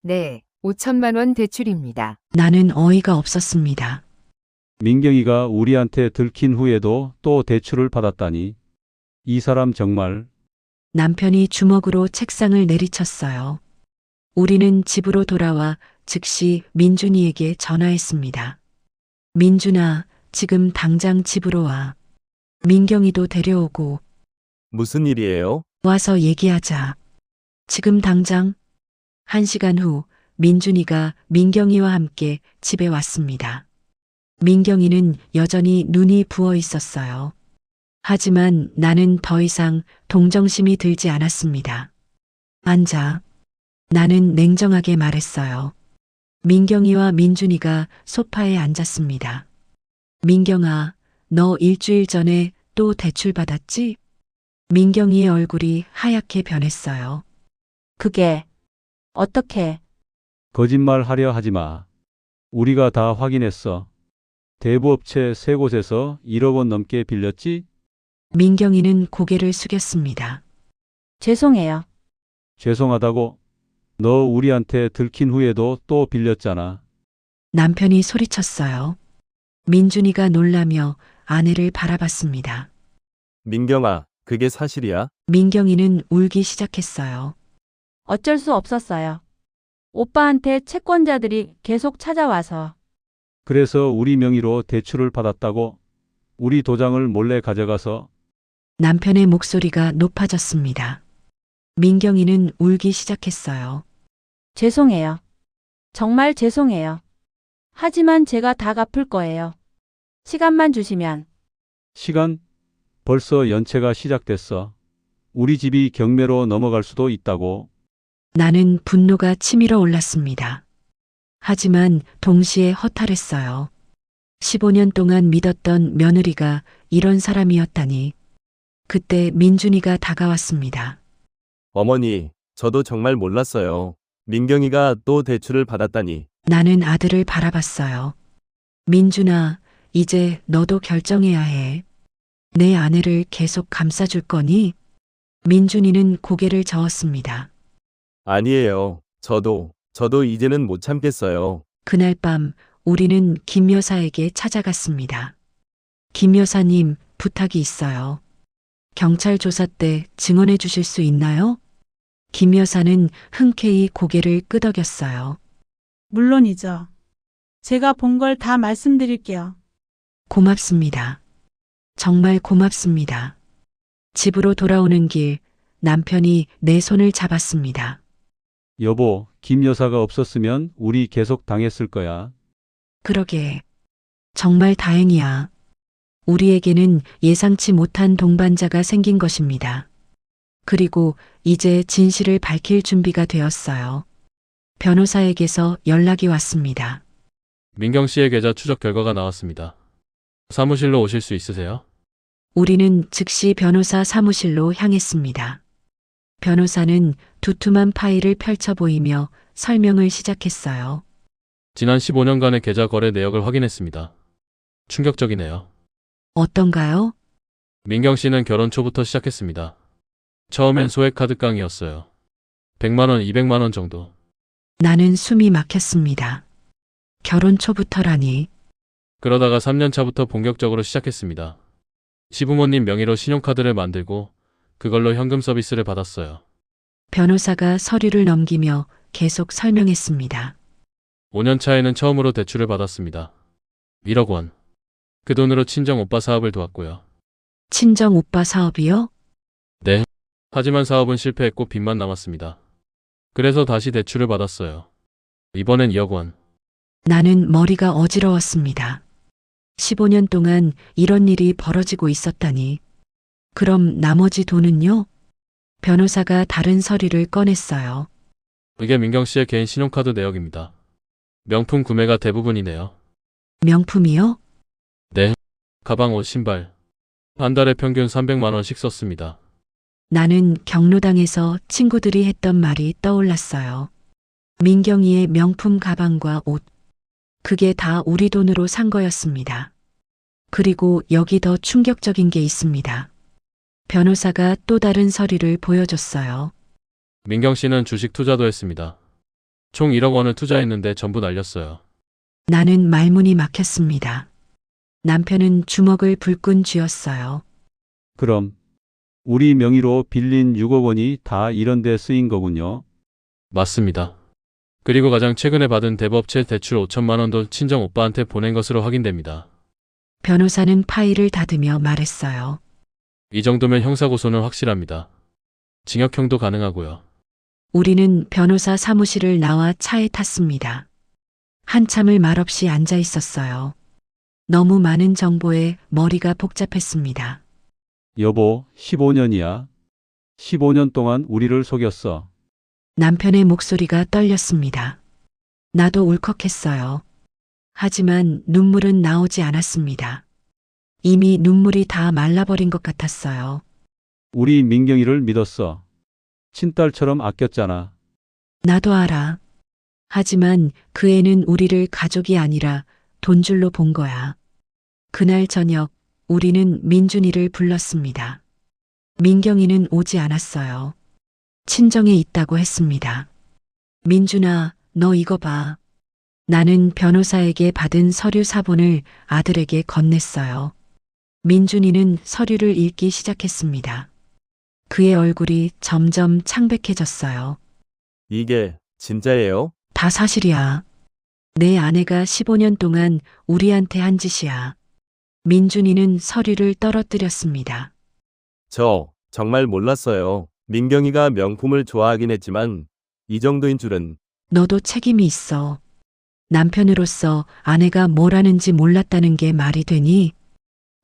네, 5천만 원 대출입니다. 나는 어이가 없었습니다. 민경이가 우리한테 들킨 후에도 또 대출을 받았다니. 이 사람 정말. 남편이 주먹으로 책상을 내리쳤어요. 우리는 집으로 돌아와 즉시 민준이에게 전화했습니다. 민준아, 지금 당장 집으로 와. 민경이도 데려오고 무슨 일이에요? 와서 얘기하자. 지금 당장. 1시간 후 민준이가 민경이와 함께 집에 왔습니다. 민경이는 여전히 눈이 부어 있었어요. 하지만 나는 더 이상 동정심이 들지 않았습니다. 앉아. 나는 냉정하게 말했어요. 민경이와 민준이가 소파에 앉았습니다. 민경아, 너 일주일 전에 또 대출 받았지? 민경이의 얼굴이 하얗게 변했어요. 그게 어떻게? 거짓말 하려 하지 마. 우리가 다 확인했어. 대부업체 3곳에서 1억 원 넘게 빌렸지? 민경이는 고개를 숙였습니다. 죄송해요. 죄송하다고? 너 우리한테 들킨 후에도 또 빌렸잖아. 남편이 소리쳤어요. 민준이가 놀라며 아내를 바라봤습니다. 민경아, 그게 사실이야? 민경이는 울기 시작했어요. 어쩔 수 없었어요. 오빠한테 채권자들이 계속 찾아와서. 그래서 우리 명의로 대출을 받았다고? 우리 도장을 몰래 가져가서? 남편의 목소리가 높아졌습니다. 민경이는 울기 시작했어요. 죄송해요. 정말 죄송해요. 하지만 제가 다 갚을 거예요. 시간만 주시면. 시간? 벌써 연체가 시작됐어. 우리 집이 경매로 넘어갈 수도 있다고. 나는 분노가 치밀어 올랐습니다. 하지만 동시에 허탈했어요. 15년 동안 믿었던 며느리가 이런 사람이었다니. 그때 민준이가 다가왔습니다. 어머니, 저도 정말 몰랐어요. 민경이가 또 대출을 받았다니. 나는 아들을 바라봤어요. 민준아, 이제 너도 결정해야 해. 내 아내를 계속 감싸줄 거니? 민준이는 고개를 저었습니다. 아니에요. 저도 이제는 못 참겠어요. 그날 밤 우리는 김 여사에게 찾아갔습니다. 김 여사님, 부탁이 있어요. 경찰 조사 때 증언해 주실 수 있나요? 김 여사는 흔쾌히 고개를 끄덕였어요. 물론이죠. 제가 본 걸 다 말씀드릴게요. 고맙습니다. 정말 고맙습니다. 집으로 돌아오는 길 남편이 내 손을 잡았습니다. 여보, 김 여사가 없었으면 우리 계속 당했을 거야. 그러게. 정말 다행이야. 우리에게는 예상치 못한 동반자가 생긴 것입니다. 그리고 이제 진실을 밝힐 준비가 되었어요. 변호사에게서 연락이 왔습니다. 민경 씨의 계좌 추적 결과가 나왔습니다. 사무실로 오실 수 있으세요? 우리는 즉시 변호사 사무실로 향했습니다. 변호사는 두툼한 파일을 펼쳐 보이며 설명을 시작했어요. 지난 15년간의 계좌 거래 내역을 확인했습니다. 충격적이네요. 어떤가요? 민경 씨는 결혼 초부터 시작했습니다. 처음엔 소액 카드 깡이었어요. 100만 원, 200만 원 정도. 나는 숨이 막혔습니다. 결혼 초부터라니. 그러다가 3년 차부터 본격적으로 시작했습니다. 시부모님 명의로 신용카드를 만들고 그걸로 현금 서비스를 받았어요. 변호사가 서류를 넘기며 계속 설명했습니다. 5년 차에는 처음으로 대출을 받았습니다. 1억 원. 그 돈으로 친정 오빠 사업을 도왔고요. 친정 오빠 사업이요? 네. 하지만 사업은 실패했고 빚만 남았습니다. 그래서 다시 대출을 받았어요. 이번엔 2억 원. 나는 머리가 어지러웠습니다. 15년 동안 이런 일이 벌어지고 있었다니. 그럼 나머지 돈은요? 변호사가 다른 서류를 꺼냈어요. 이게 민경 씨의 개인 신용카드 내역입니다. 명품 구매가 대부분이네요. 명품이요? 네. 가방, 옷, 신발. 한 달에 평균 300만 원씩 썼습니다. 나는 경로당에서 친구들이 했던 말이 떠올랐어요. 민경이의 명품 가방과 옷. 그게 다 우리 돈으로 산 거였습니다. 그리고 여기 더 충격적인 게 있습니다. 변호사가 또 다른 서류를 보여줬어요. 민경 씨는 주식 투자도 했습니다. 총 1억 원을 투자했는데 전부 날렸어요. 나는 말문이 막혔습니다. 남편은 주먹을 불끈 쥐었어요. 그럼 우리 명의로 빌린 6억 원이 다 이런 데 쓰인 거군요. 맞습니다. 그리고 가장 최근에 받은 대부업체 대출 5천만 원도 친정 오빠한테 보낸 것으로 확인됩니다. 변호사는 파일을 닫으며 말했어요. 이 정도면 형사고소는 확실합니다. 징역형도 가능하고요. 우리는 변호사 사무실을 나와 차에 탔습니다. 한참을 말없이 앉아 있었어요. 너무 많은 정보에 머리가 복잡했습니다. 여보, 15년이야. 15년 동안 우리를 속였어. 남편의 목소리가 떨렸습니다. 나도 울컥했어요. 하지만 눈물은 나오지 않았습니다. 이미 눈물이 다 말라버린 것 같았어요. 우리 민경이를 믿었어. 친딸처럼 아꼈잖아. 나도 알아. 하지만 그 애는 우리를 가족이 아니라 돈줄로 본 거야. 그날 저녁 우리는 민준이를 불렀습니다. 민경이는 오지 않았어요. 친정에 있다고 했습니다. 민준아, 너 이거 봐. 나는 변호사에게 받은 서류 사본을 아들에게 건넸어요. 민준이는 서류를 읽기 시작했습니다. 그의 얼굴이 점점 창백해졌어요. 이게 진짜예요? 다 사실이야. 내 아내가 15년 동안 우리한테 한 짓이야. 민준이는 서류를 떨어뜨렸습니다. 저 정말 몰랐어요. 민경이가 명품을 좋아하긴 했지만 이 정도인 줄은. 너도 책임이 있어. 남편으로서 아내가 뭘 하는지 몰랐다는 게 말이 되니?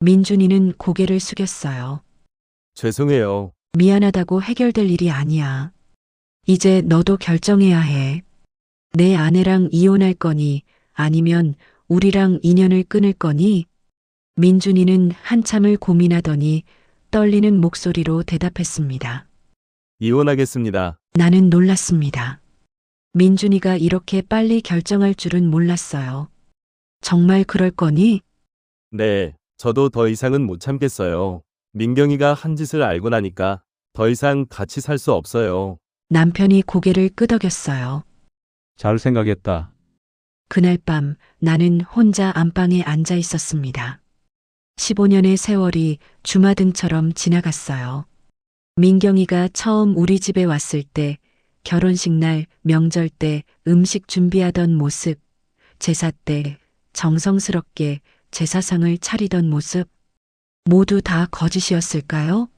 민준이는 고개를 숙였어요. 죄송해요. 미안하다고 해결될 일이 아니야. 이제 너도 결정해야 해. 내 아내랑 이혼할 거니 아니면 우리랑 인연을 끊을 거니? 민준이는 한참을 고민하더니 떨리는 목소리로 대답했습니다. 이혼하겠습니다. 나는 놀랐습니다. 민준이가 이렇게 빨리 결정할 줄은 몰랐어요. 정말 그럴 거니? 네, 저도 더 이상은 못 참겠어요. 민경이가 한 짓을 알고 나니까 더 이상 같이 살 수 없어요. 남편이 고개를 끄덕였어요. 잘 생각했다. 그날 밤 나는 혼자 안방에 앉아 있었습니다. 15년의 세월이 주마등처럼 지나갔어요. 민경이가 처음 우리 집에 왔을 때, 결혼식 날, 명절 때 음식 준비하던 모습, 제사 때 정성스럽게 제사상을 차리던 모습, 모두 다 거짓이었을까요?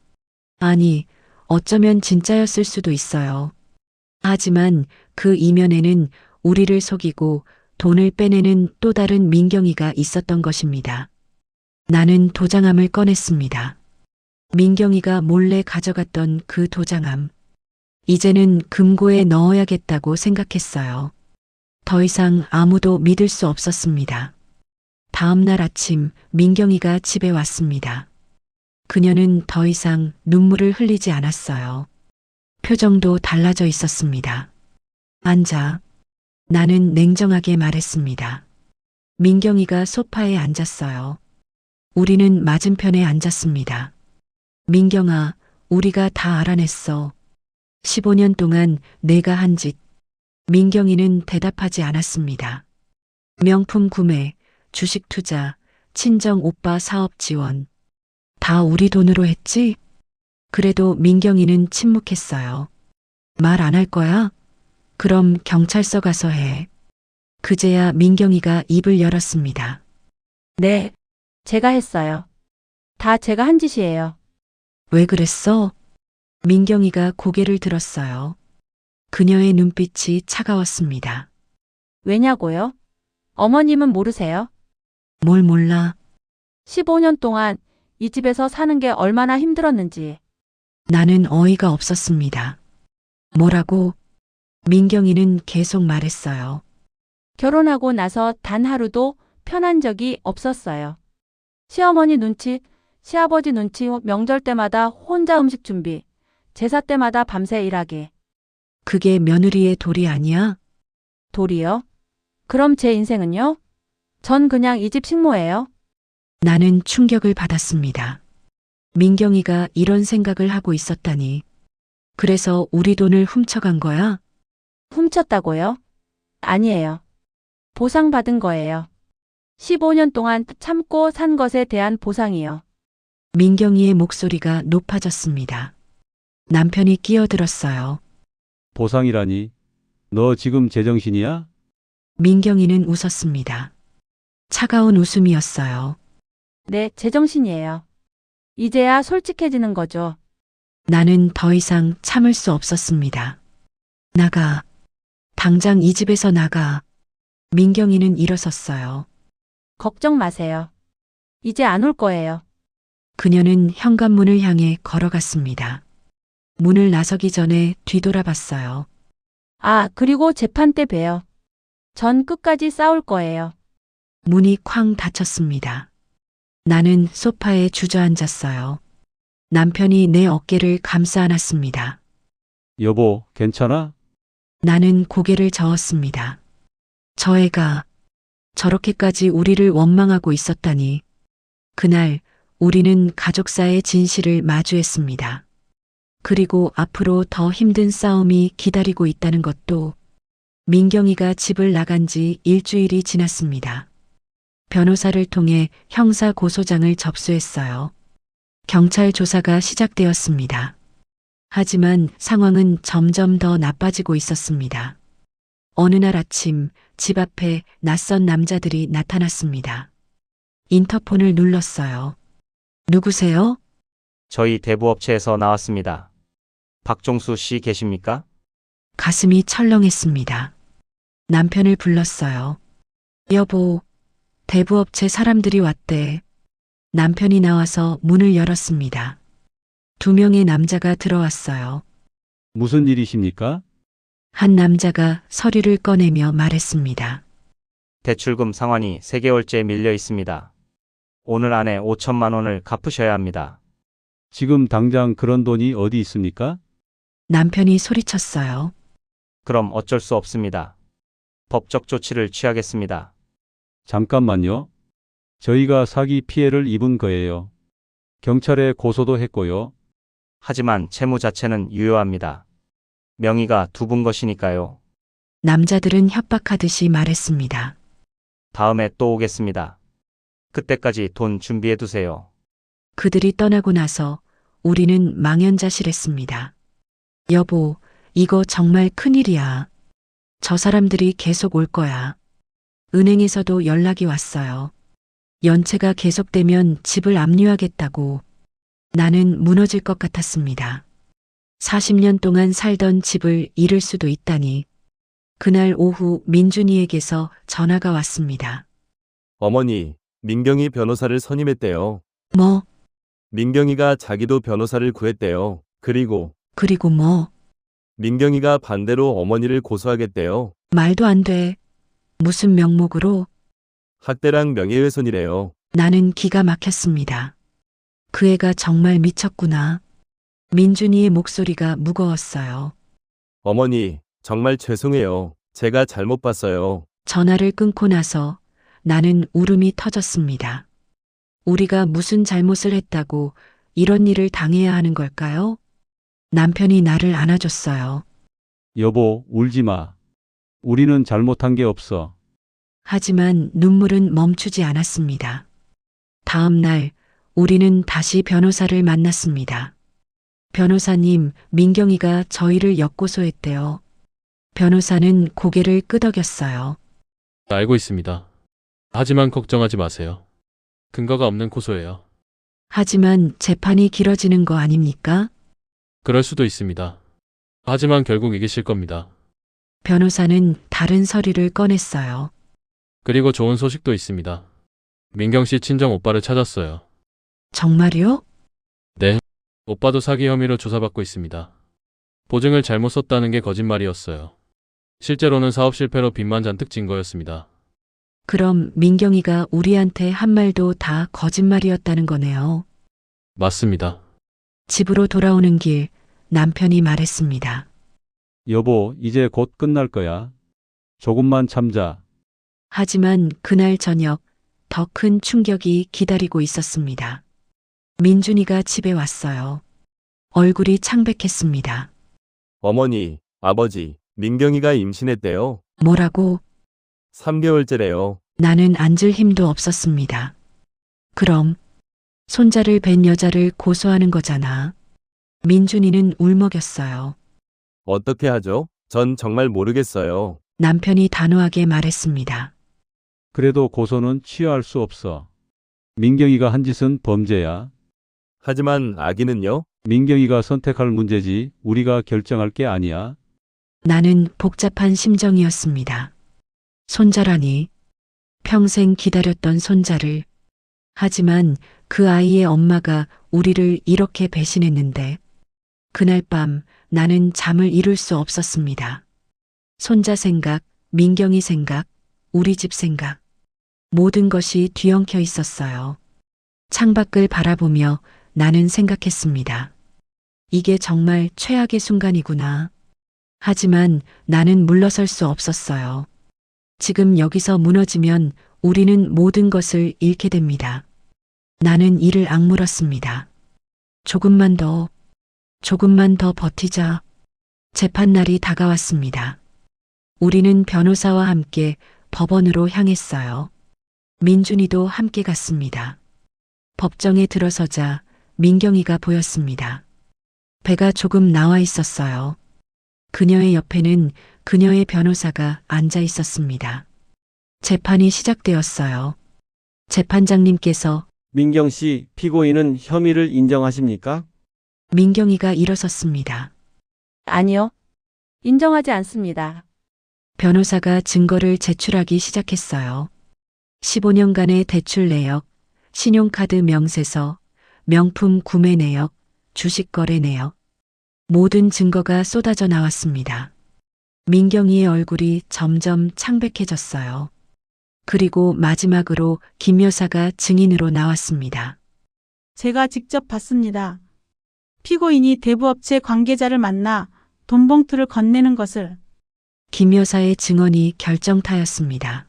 아니, 어쩌면 진짜였을 수도 있어요. 하지만 그 이면에는 우리를 속이고 돈을 빼내는 또 다른 민경이가 있었던 것입니다. 나는 도장함을 꺼냈습니다. 민경이가 몰래 가져갔던 그 도장함. 이제는 금고에 넣어야겠다고 생각했어요. 더 이상 아무도 믿을 수 없었습니다. 다음 날 아침 민경이가 집에 왔습니다. 그녀는 더 이상 눈물을 흘리지 않았어요. 표정도 달라져 있었습니다. 앉아. 나는 냉정하게 말했습니다. 민경이가 소파에 앉았어요. 우리는 맞은편에 앉았습니다. 민경아, 우리가 다 알아냈어. 15년 동안 내가 한 짓. 민경이는 대답하지 않았습니다. 명품 구매, 주식 투자, 친정 오빠 사업 지원. 다 우리 돈으로 했지? 그래도 민경이는 침묵했어요. 말 안 할 거야? 그럼 경찰서 가서 해. 그제야 민경이가 입을 열었습니다. 네, 제가 했어요. 다 제가 한 짓이에요. 왜 그랬어? 민경이가 고개를 들었어요. 그녀의 눈빛이 차가웠습니다. 왜냐고요? 어머님은 모르세요? 뭘 몰라? 15년 동안 이 집에서 사는 게 얼마나 힘들었는지. 나는 어이가 없었습니다. 뭐라고? 민경이는 계속 말했어요. 결혼하고 나서 단 하루도 편한 적이 없었어요. 시어머니 눈치, 시아버지 눈치, 명절 때마다 혼자 음식 준비, 제사 때마다 밤새 일하기. 그게 며느리의 도리 아니야? 도리요? 그럼 제 인생은요? 전 그냥 이 집 식모예요. 나는 충격을 받았습니다. 민경이가 이런 생각을 하고 있었다니. 그래서 우리 돈을 훔쳐간 거야? 훔쳤다고요? 아니에요. 보상받은 거예요. 15년 동안 참고 산 것에 대한 보상이요. 민경이의 목소리가 높아졌습니다. 남편이 끼어들었어요. 보상이라니. 너 지금 제정신이야? 민경이는 웃었습니다. 차가운 웃음이었어요. 네, 제정신이에요. 이제야 솔직해지는 거죠. 나는 더 이상 참을 수 없었습니다. 나가. 당장 이 집에서 나가. 민경이는 일어섰어요. 걱정 마세요. 이제 안 올 거예요. 그녀는 현관문을 향해 걸어갔습니다. 문을 나서기 전에 뒤돌아봤어요. 아, 그리고 재판 때 봬요. 전 끝까지 싸울 거예요. 문이 쾅 닫혔습니다. 나는 소파에 주저앉았어요. 남편이 내 어깨를 감싸 안았습니다. 여보, 괜찮아? 나는 고개를 저었습니다. 저 애가 저렇게까지 우리를 원망하고 있었다니. 그날 우리는 가족사의 진실을 마주했습니다. 그리고 앞으로 더 힘든 싸움이 기다리고 있다는 것도. 민경이가 집을 나간 지 일주일이 지났습니다. 변호사를 통해 형사 고소장을 접수했어요. 경찰 조사가 시작되었습니다. 하지만 상황은 점점 더 나빠지고 있었습니다. 어느 날 아침 집 앞에 낯선 남자들이 나타났습니다. 인터폰을 눌렀어요. 누구세요? 저희 대부업체에서 나왔습니다. 박종수 씨 계십니까? 가슴이 철렁했습니다. 남편을 불렀어요. 여보, 대부업체 사람들이 왔대. 남편이 나와서 문을 열었습니다. 2명의 남자가 들어왔어요. 무슨 일이십니까? 한 남자가 서류를 꺼내며 말했습니다. 대출금 상환이 3개월째 밀려 있습니다. 오늘 안에 5천만 원을 갚으셔야 합니다. 지금 당장 그런 돈이 어디 있습니까? 남편이 소리쳤어요. 그럼 어쩔 수 없습니다. 법적 조치를 취하겠습니다. 잠깐만요. 저희가 사기 피해를 입은 거예요. 경찰에 고소도 했고요. 하지만 채무 자체는 유효합니다. 명의가 2분 것이니까요. 남자들은 협박하듯이 말했습니다. 다음에 또 오겠습니다. 그때까지 돈 준비해 두세요. 그들이 떠나고 나서 우리는 망연자실했습니다. 여보, 이거 정말 큰일이야. 저 사람들이 계속 올 거야. 은행에서도 연락이 왔어요. 연체가 계속되면 집을 압류하겠다고. 나는 무너질 것 같았습니다. 40년 동안 살던 집을 잃을 수도 있다니. 그날 오후 민준이에게서 전화가 왔습니다. 어머니, 민경이 변호사를 선임했대요. 뭐? 민경이가 자기도 변호사를 구했대요. 그리고 뭐? 민경이가 반대로 어머니를 고소하겠대요. 말도 안 돼. 무슨 명목으로? 학대랑 명예훼손이래요. 나는 기가 막혔습니다. 그 애가 정말 미쳤구나. 민준이의 목소리가 무거웠어요. 어머니, 정말 죄송해요. 제가 잘못 봤어요. 전화를 끊고 나서 나는 울음이 터졌습니다. 우리가 무슨 잘못을 했다고 이런 일을 당해야 하는 걸까요? 남편이 나를 안아줬어요. 여보, 울지 마. 우리는 잘못한 게 없어. 하지만 눈물은 멈추지 않았습니다. 다음 날 우리는 다시 변호사를 만났습니다. 변호사님, 민경이가 저희를 역고소했대요. 변호사는 고개를 끄덕였어요. 알고 있습니다. 하지만 걱정하지 마세요. 근거가 없는 고소예요. 하지만 재판이 길어지는 거 아닙니까? 그럴 수도 있습니다. 하지만 결국 이기실 겁니다. 변호사는 다른 서류를 꺼냈어요. 그리고 좋은 소식도 있습니다. 민경 씨 친정 오빠를 찾았어요. 정말요? 네. 오빠도 사기 혐의로 조사받고 있습니다. 보증을 잘못 썼다는 게 거짓말이었어요. 실제로는 사업 실패로 빚만 잔뜩 진 거였습니다. 그럼 민경이가 우리한테 한 말도 다 거짓말이었다는 거네요. 맞습니다. 집으로 돌아오는 길 남편이 말했습니다. 여보, 이제 곧 끝날 거야. 조금만 참자. 하지만 그날 저녁 더 큰 충격이 기다리고 있었습니다. 민준이가 집에 왔어요. 얼굴이 창백했습니다. 어머니, 아버지, 민경이가 임신했대요. 뭐라고? 3개월째래요. 나는 앉을 힘도 없었습니다. 그럼 손자를 뵌 여자를 고소하는 거잖아. 민준이는 울먹였어요. 어떻게 하죠? 전 정말 모르겠어요. 남편이 단호하게 말했습니다. 그래도 고소는 취하할 수 없어. 민경이가 한 짓은 범죄야. 하지만 아기는요? 민경이가 선택할 문제지 우리가 결정할 게 아니야. 나는 복잡한 심정이었습니다. 손자라니. 평생 기다렸던 손자를. 하지만 그 아이의 엄마가 우리를 이렇게 배신했는데 그날 밤 나는 잠을 이룰 수 없었습니다. 손자 생각, 민경이 생각, 우리 집 생각. 모든 것이 뒤엉켜 있었어요. 창밖을 바라보며 나는 생각했습니다. 이게 정말 최악의 순간이구나. 하지만 나는 물러설 수 없었어요. 지금 여기서 무너지면 우리는 모든 것을 잃게 됩니다. 나는 이를 악물었습니다. 조금만 더 버티자. 재판날이 다가왔습니다. 우리는 변호사와 함께 법원으로 향했어요. 민준이도 함께 갔습니다. 법정에 들어서자 민경이가 보였습니다. 배가 조금 나와 있었어요. 그녀의 옆에는 그녀의 변호사가 앉아 있었습니다. 재판이 시작되었어요. 재판장님께서 민경 씨, 피고인은 혐의를 인정하십니까? 민경이가 일어섰습니다. 아니요. 인정하지 않습니다. 변호사가 증거를 제출하기 시작했어요. 15년간의 대출 내역, 신용카드 명세서, 명품 구매 내역, 주식 거래 내역. 모든 증거가 쏟아져 나왔습니다. 민경이의 얼굴이 점점 창백해졌어요. 그리고 마지막으로 김 여사가 증인으로 나왔습니다. 제가 직접 봤습니다. 피고인이 대부업체 관계자를 만나 돈 봉투를 건네는 것을. 김 여사의 증언이 결정타였습니다.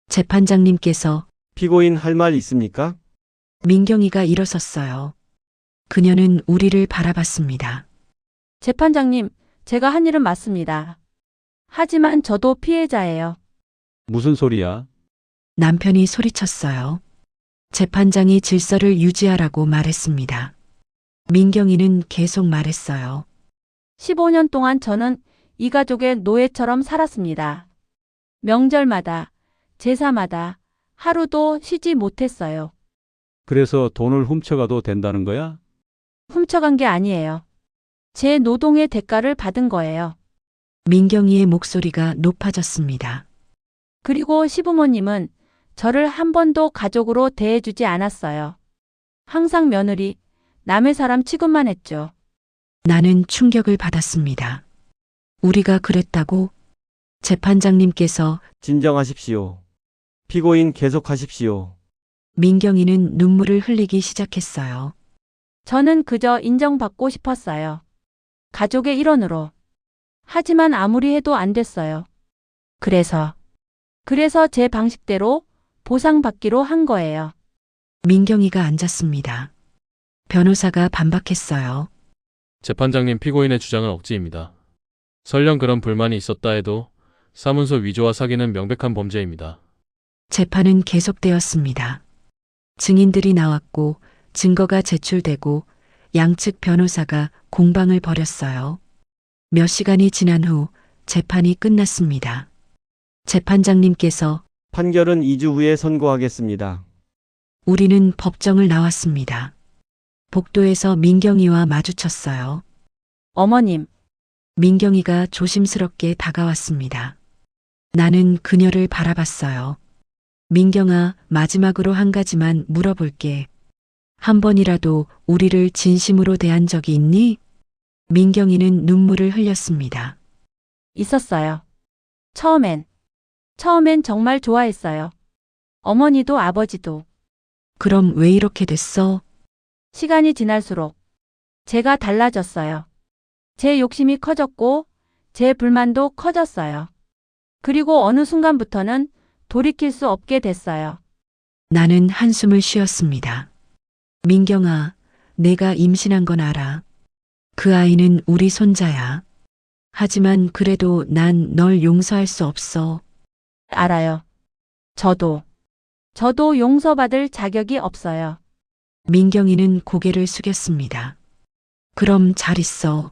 재판장님께서 피고인 할 말 있습니까? 민경이가 일어섰어요. 그녀는 우리를 바라봤습니다. 재판장님, 제가 한 일은 맞습니다. 하지만 저도 피해자예요. 무슨 소리야? 남편이 소리쳤어요. 재판장이 질서를 유지하라고 말했습니다. 민경이는 계속 말했어요. 15년 동안 저는 이 가족의 노예처럼 살았습니다. 명절마다, 제사마다 하루도 쉬지 못했어요. 그래서 돈을 훔쳐가도 된다는 거야? 훔쳐간 게 아니에요. 제 노동의 대가를 받은 거예요. 민경이의 목소리가 높아졌습니다. 그리고 시부모님은 저를 한 번도 가족으로 대해주지 않았어요. 항상 며느리, 남의 사람 취급만 했죠. 나는 충격을 받았습니다. 우리가 그랬다고? 재판장님께서 진정하십시오. 피고인 계속하십시오. 민경이는 눈물을 흘리기 시작했어요. 저는 그저 인정받고 싶었어요. 가족의 일원으로. 하지만 아무리 해도 안 됐어요. 그래서 제 방식대로 보상받기로 한 거예요. 민경이가 앉았습니다. 변호사가 반박했어요. 재판장님 피고인의 주장은 억지입니다. 설령 그런 불만이 있었다 해도 사문서 위조와 사기는 명백한 범죄입니다. 재판은 계속되었습니다. 증인들이 나왔고 증거가 제출되고 양측 변호사가 공방을 벌였어요. 몇 시간이 지난 후 재판이 끝났습니다. 재판장님께서 판결은 2주 후에 선고하겠습니다. 우리는 법정을 나왔습니다. 복도에서 민경이와 마주쳤어요. 어머님, 민경이가 조심스럽게 다가왔습니다. 나는 그녀를 바라봤어요. 민경아, 마지막으로 한 가지만 물어볼게. 한 번이라도 우리를 진심으로 대한 적이 있니? 민경이는 눈물을 흘렸습니다. 있었어요. 처음엔 정말 좋아했어요. 어머니도 아버지도. 그럼 왜 이렇게 됐어? 시간이 지날수록 제가 달라졌어요. 제 욕심이 커졌고 제 불만도 커졌어요. 그리고 어느 순간부터는 돌이킬 수 없게 됐어요. 나는 한숨을 쉬었습니다. 민경아, 내가 임신한 건 알아. 그 아이는 우리 손자야. 하지만 그래도 난 널 용서할 수 없어. 알아요. 저도 용서받을 자격이 없어요. 민경이는 고개를 숙였습니다. 그럼 잘 있어.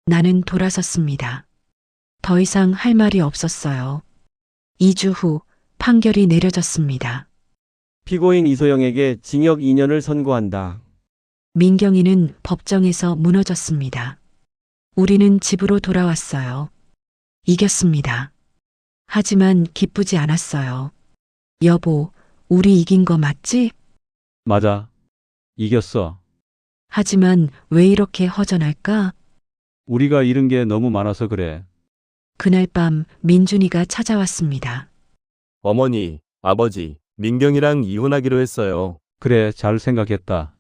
나는 돌아섰습니다. 더 이상 할 말이 없었어요. 2주 후 판결이 내려졌습니다. 피고인 이소영에게 징역 2년을 선고한다. 민경이는 법정에서 무너졌습니다. 우리는 집으로 돌아왔어요. 이겼습니다. 하지만 기쁘지 않았어요. 여보, 우리 이긴 거 맞지? 맞아. 이겼어. 하지만 왜 이렇게 허전할까? 우리가 잃은 게 너무 많아서 그래. 그날 밤 민준이가 찾아왔습니다. 어머니, 아버지, 민경이랑 이혼하기로 했어요. 그래, 잘 생각했다.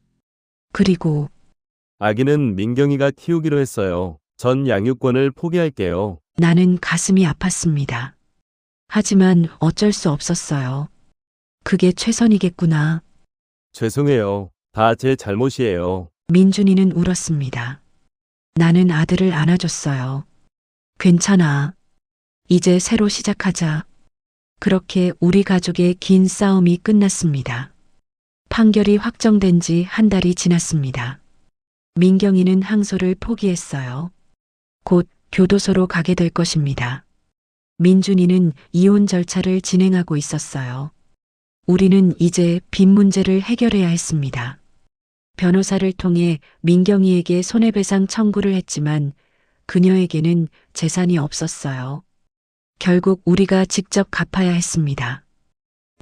그리고 아기는 민경이가 키우기로 했어요. 전 양육권을 포기할게요. 나는 가슴이 아팠습니다. 하지만 어쩔 수 없었어요. 그게 최선이겠구나. 죄송해요. 다 제 잘못이에요. 민준이는 울었습니다. 나는 아들을 안아줬어요. 괜찮아. 이제 새로 시작하자. 그렇게 우리 가족의 긴 싸움이 끝났습니다. 판결이 확정된 지 한 달이 지났습니다. 민경이는 항소를 포기했어요. 곧 교도소로 가게 될 것입니다. 민준이는 이혼 절차를 진행하고 있었어요. 우리는 이제 빚 문제를 해결해야 했습니다. 변호사를 통해 민경이에게 손해배상 청구를 했지만 그녀에게는 재산이 없었어요. 결국 우리가 직접 갚아야 했습니다.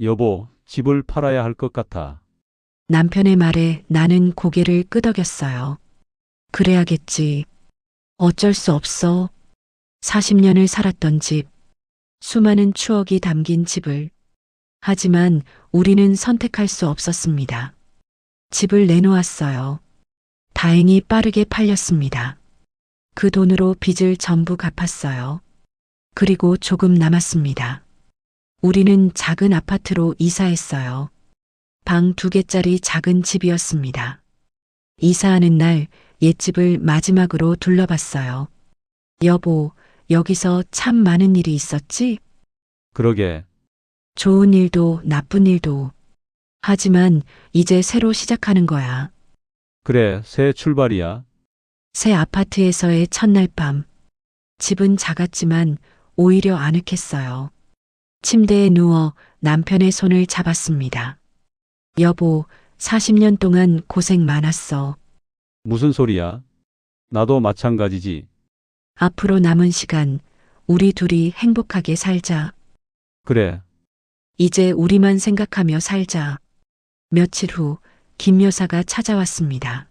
여보, 집을 팔아야 할 것 같아. 남편의 말에 나는 고개를 끄덕였어요. 그래야겠지. 어쩔 수 없어. 40년을 살았던 집, 수많은 추억이 담긴 집을. 하지만 우리는 선택할 수 없었습니다. 집을 내놓았어요. 다행히 빠르게 팔렸습니다. 그 돈으로 빚을 전부 갚았어요. 그리고 조금 남았습니다. 우리는 작은 아파트로 이사했어요. 방 2개짜리 작은 집이었습니다. 이사하는 날 옛집을 마지막으로 둘러봤어요. 여보, 여기서 참 많은 일이 있었지? 그러게. 좋은 일도 나쁜 일도. 하지만 이제 새로 시작하는 거야. 그래, 새 출발이야. 새 아파트에서의 첫날 밤. 집은 작았지만 오히려 아늑했어요. 침대에 누워 남편의 손을 잡았습니다. 여보, 40년 동안 고생 많았어. 무슨 소리야? 나도 마찬가지지. 앞으로 남은 시간, 우리 둘이 행복하게 살자. 그래. 이제 우리만 생각하며 살자. 며칠 후, 김 여사가 찾아왔습니다.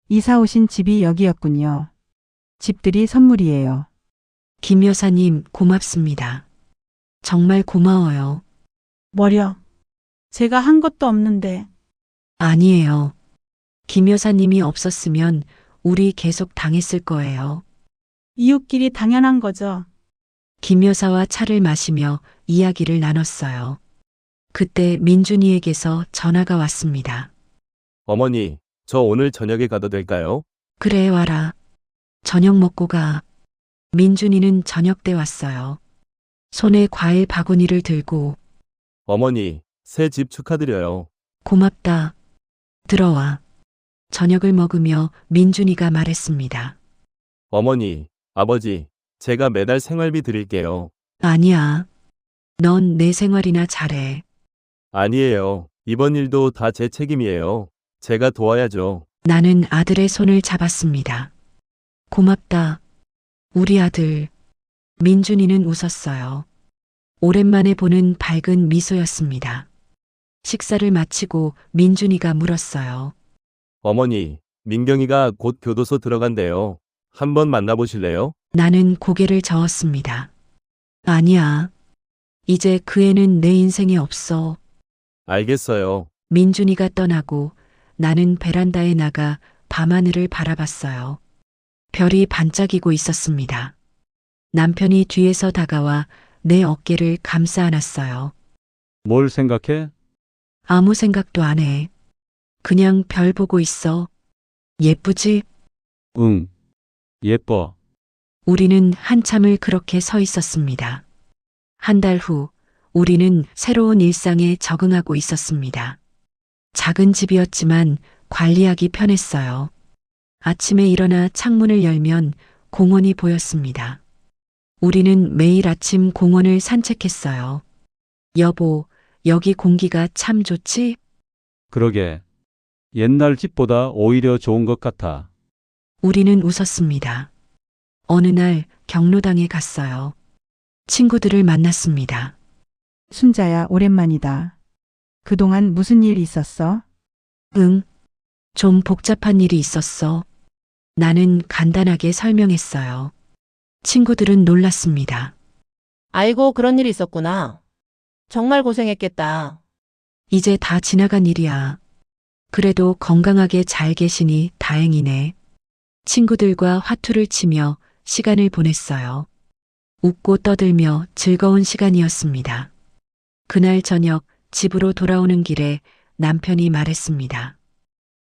이사 오신 집이 여기였군요. 집들이 선물이에요. 김 여사님, 고맙습니다. 정말 고마워요. 뭐려? 제가 한 것도 없는데. 아니에요. 김 여사님이 없었으면 우리 계속 당했을 거예요. 이웃끼리 당연한 거죠. 김 여사와 차를 마시며 이야기를 나눴어요. 그때 민준이에게서 전화가 왔습니다. 어머니, 저 오늘 저녁에 가도 될까요? 그래, 와라. 저녁 먹고 가. 민준이는 저녁 때 왔어요. 손에 과일 바구니를 들고 어머니, 새 집 축하드려요. 고맙다. 들어와. 저녁을 먹으며 민준이가 말했습니다. 어머니, 아버지, 제가 매달 생활비 드릴게요. 아니야. 넌 내 생활이나 잘해. 아니에요. 이번 일도 다 제 책임이에요. 제가 도와야죠. 나는 아들의 손을 잡았습니다. 고맙다. 우리 아들. 민준이는 웃었어요. 오랜만에 보는 밝은 미소였습니다. 식사를 마치고 민준이가 물었어요. 어머니, 민경이가 곧 교도소 들어간대요. 한번 만나보실래요? 나는 고개를 저었습니다. 아니야. 이제 그 애는 내 인생에 없어. 알겠어요. 민준이가 떠나고 나는 베란다에 나가 밤하늘을 바라봤어요. 별이 반짝이고 있었습니다. 남편이 뒤에서 다가와 내 어깨를 감싸 안았어요. 뭘 생각해? 아무 생각도 안 해. 그냥 별 보고 있어. 예쁘지? 응. 예뻐. 우리는 한참을 그렇게 서 있었습니다. 한 달 후, 우리는 새로운 일상에 적응하고 있었습니다. 작은 집이었지만 관리하기 편했어요. 아침에 일어나 창문을 열면 공원이 보였습니다. 우리는 매일 아침 공원을 산책했어요. 여보, 여기 공기가 참 좋지? 그러게. 옛날 집보다 오히려 좋은 것 같아. 우리는 웃었습니다. 어느 날 경로당에 갔어요. 친구들을 만났습니다. 순자야, 오랜만이다. 그동안 무슨 일 있었어? 응. 좀 복잡한 일이 있었어. 나는 간단하게 설명했어요. 친구들은 놀랐습니다. 아이고, 그런 일이 있었구나. 정말 고생했겠다. 이제 다 지나간 일이야. 그래도 건강하게 잘 계시니 다행이네. 친구들과 화투를 치며 시간을 보냈어요. 웃고 떠들며 즐거운 시간이었습니다. 그날 저녁 집으로 돌아오는 길에 남편이 말했습니다.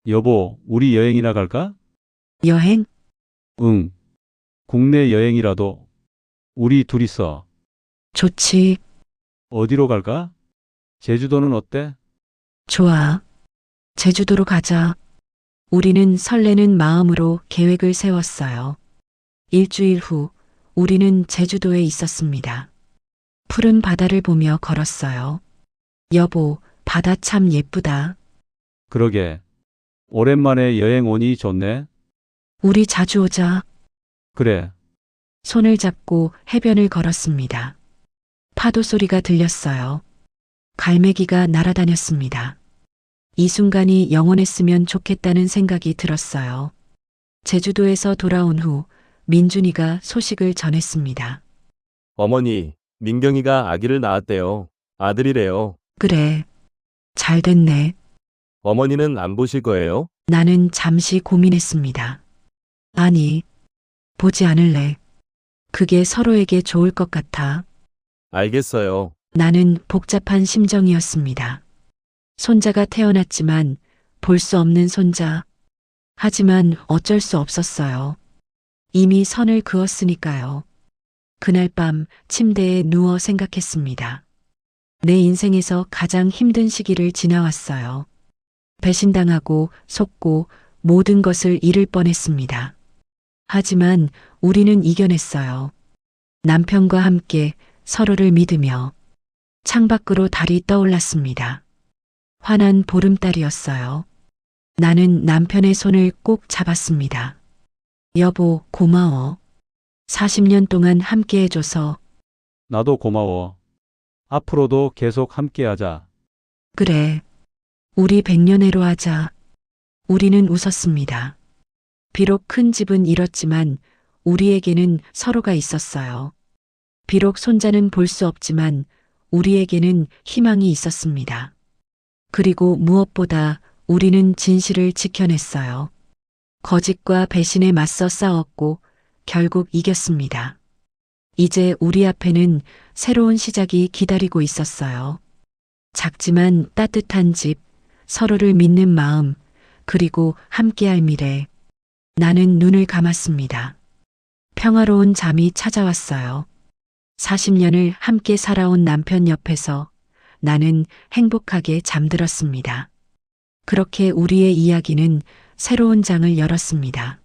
여보, 우리 여행이나 갈까? 여행? 응. 국내 여행이라도. 우리 둘이서. 좋지. 어디로 갈까? 제주도는 어때? 좋아. 제주도로 가자. 우리는 설레는 마음으로 계획을 세웠어요. 일주일 후 우리는 제주도에 있었습니다. 푸른 바다를 보며 걸었어요. 여보, 바다 참 예쁘다. 그러게. 오랜만에 여행 오니 좋네. 우리 자주 오자. 그래. 손을 잡고 해변을 걸었습니다. 파도 소리가 들렸어요. 갈매기가 날아다녔습니다. 이 순간이 영원했으면 좋겠다는 생각이 들었어요. 제주도에서 돌아온 후 민준이가 소식을 전했습니다. 어머니, 민경이가 아기를 낳았대요. 아들이래요. 그래. 잘 됐네. 어머니는 안 보실 거예요? 나는 잠시 고민했습니다. 아니, 보지 않을래. 그게 서로에게 좋을 것 같아. 알겠어요. 나는 복잡한 심정이었습니다. 손자가 태어났지만 볼 수 없는 손자. 하지만 어쩔 수 없었어요. 이미 선을 그었으니까요. 그날 밤 침대에 누워 생각했습니다. 내 인생에서 가장 힘든 시기를 지나왔어요. 배신당하고 속고 모든 것을 잃을 뻔했습니다. 하지만 우리는 이겨냈어요. 남편과 함께 서로를 믿으며 창밖으로 달이 떠올랐습니다. 환한 보름달이었어요. 나는 남편의 손을 꼭 잡았습니다. 여보, 고마워. 40년 동안 함께 해줘서. 나도 고마워. 앞으로도 계속 함께하자. 그래. 우리 100년해로 하자. 우리는 웃었습니다. 비록 큰 집은 잃었지만 우리에게는 서로가 있었어요. 비록 손자는 볼 수 없지만 우리에게는 희망이 있었습니다. 그리고 무엇보다 우리는 진실을 지켜냈어요. 거짓과 배신에 맞서 싸웠고 결국 이겼습니다. 이제 우리 앞에는 새로운 시작이 기다리고 있었어요. 작지만 따뜻한 집, 서로를 믿는 마음, 그리고 함께할 미래. 나는 눈을 감았습니다. 평화로운 잠이 찾아왔어요. 40년을 함께 살아온 남편 옆에서 나는 행복하게 잠들었습니다. 그렇게 우리의 이야기는 새로운 장을 열었습니다.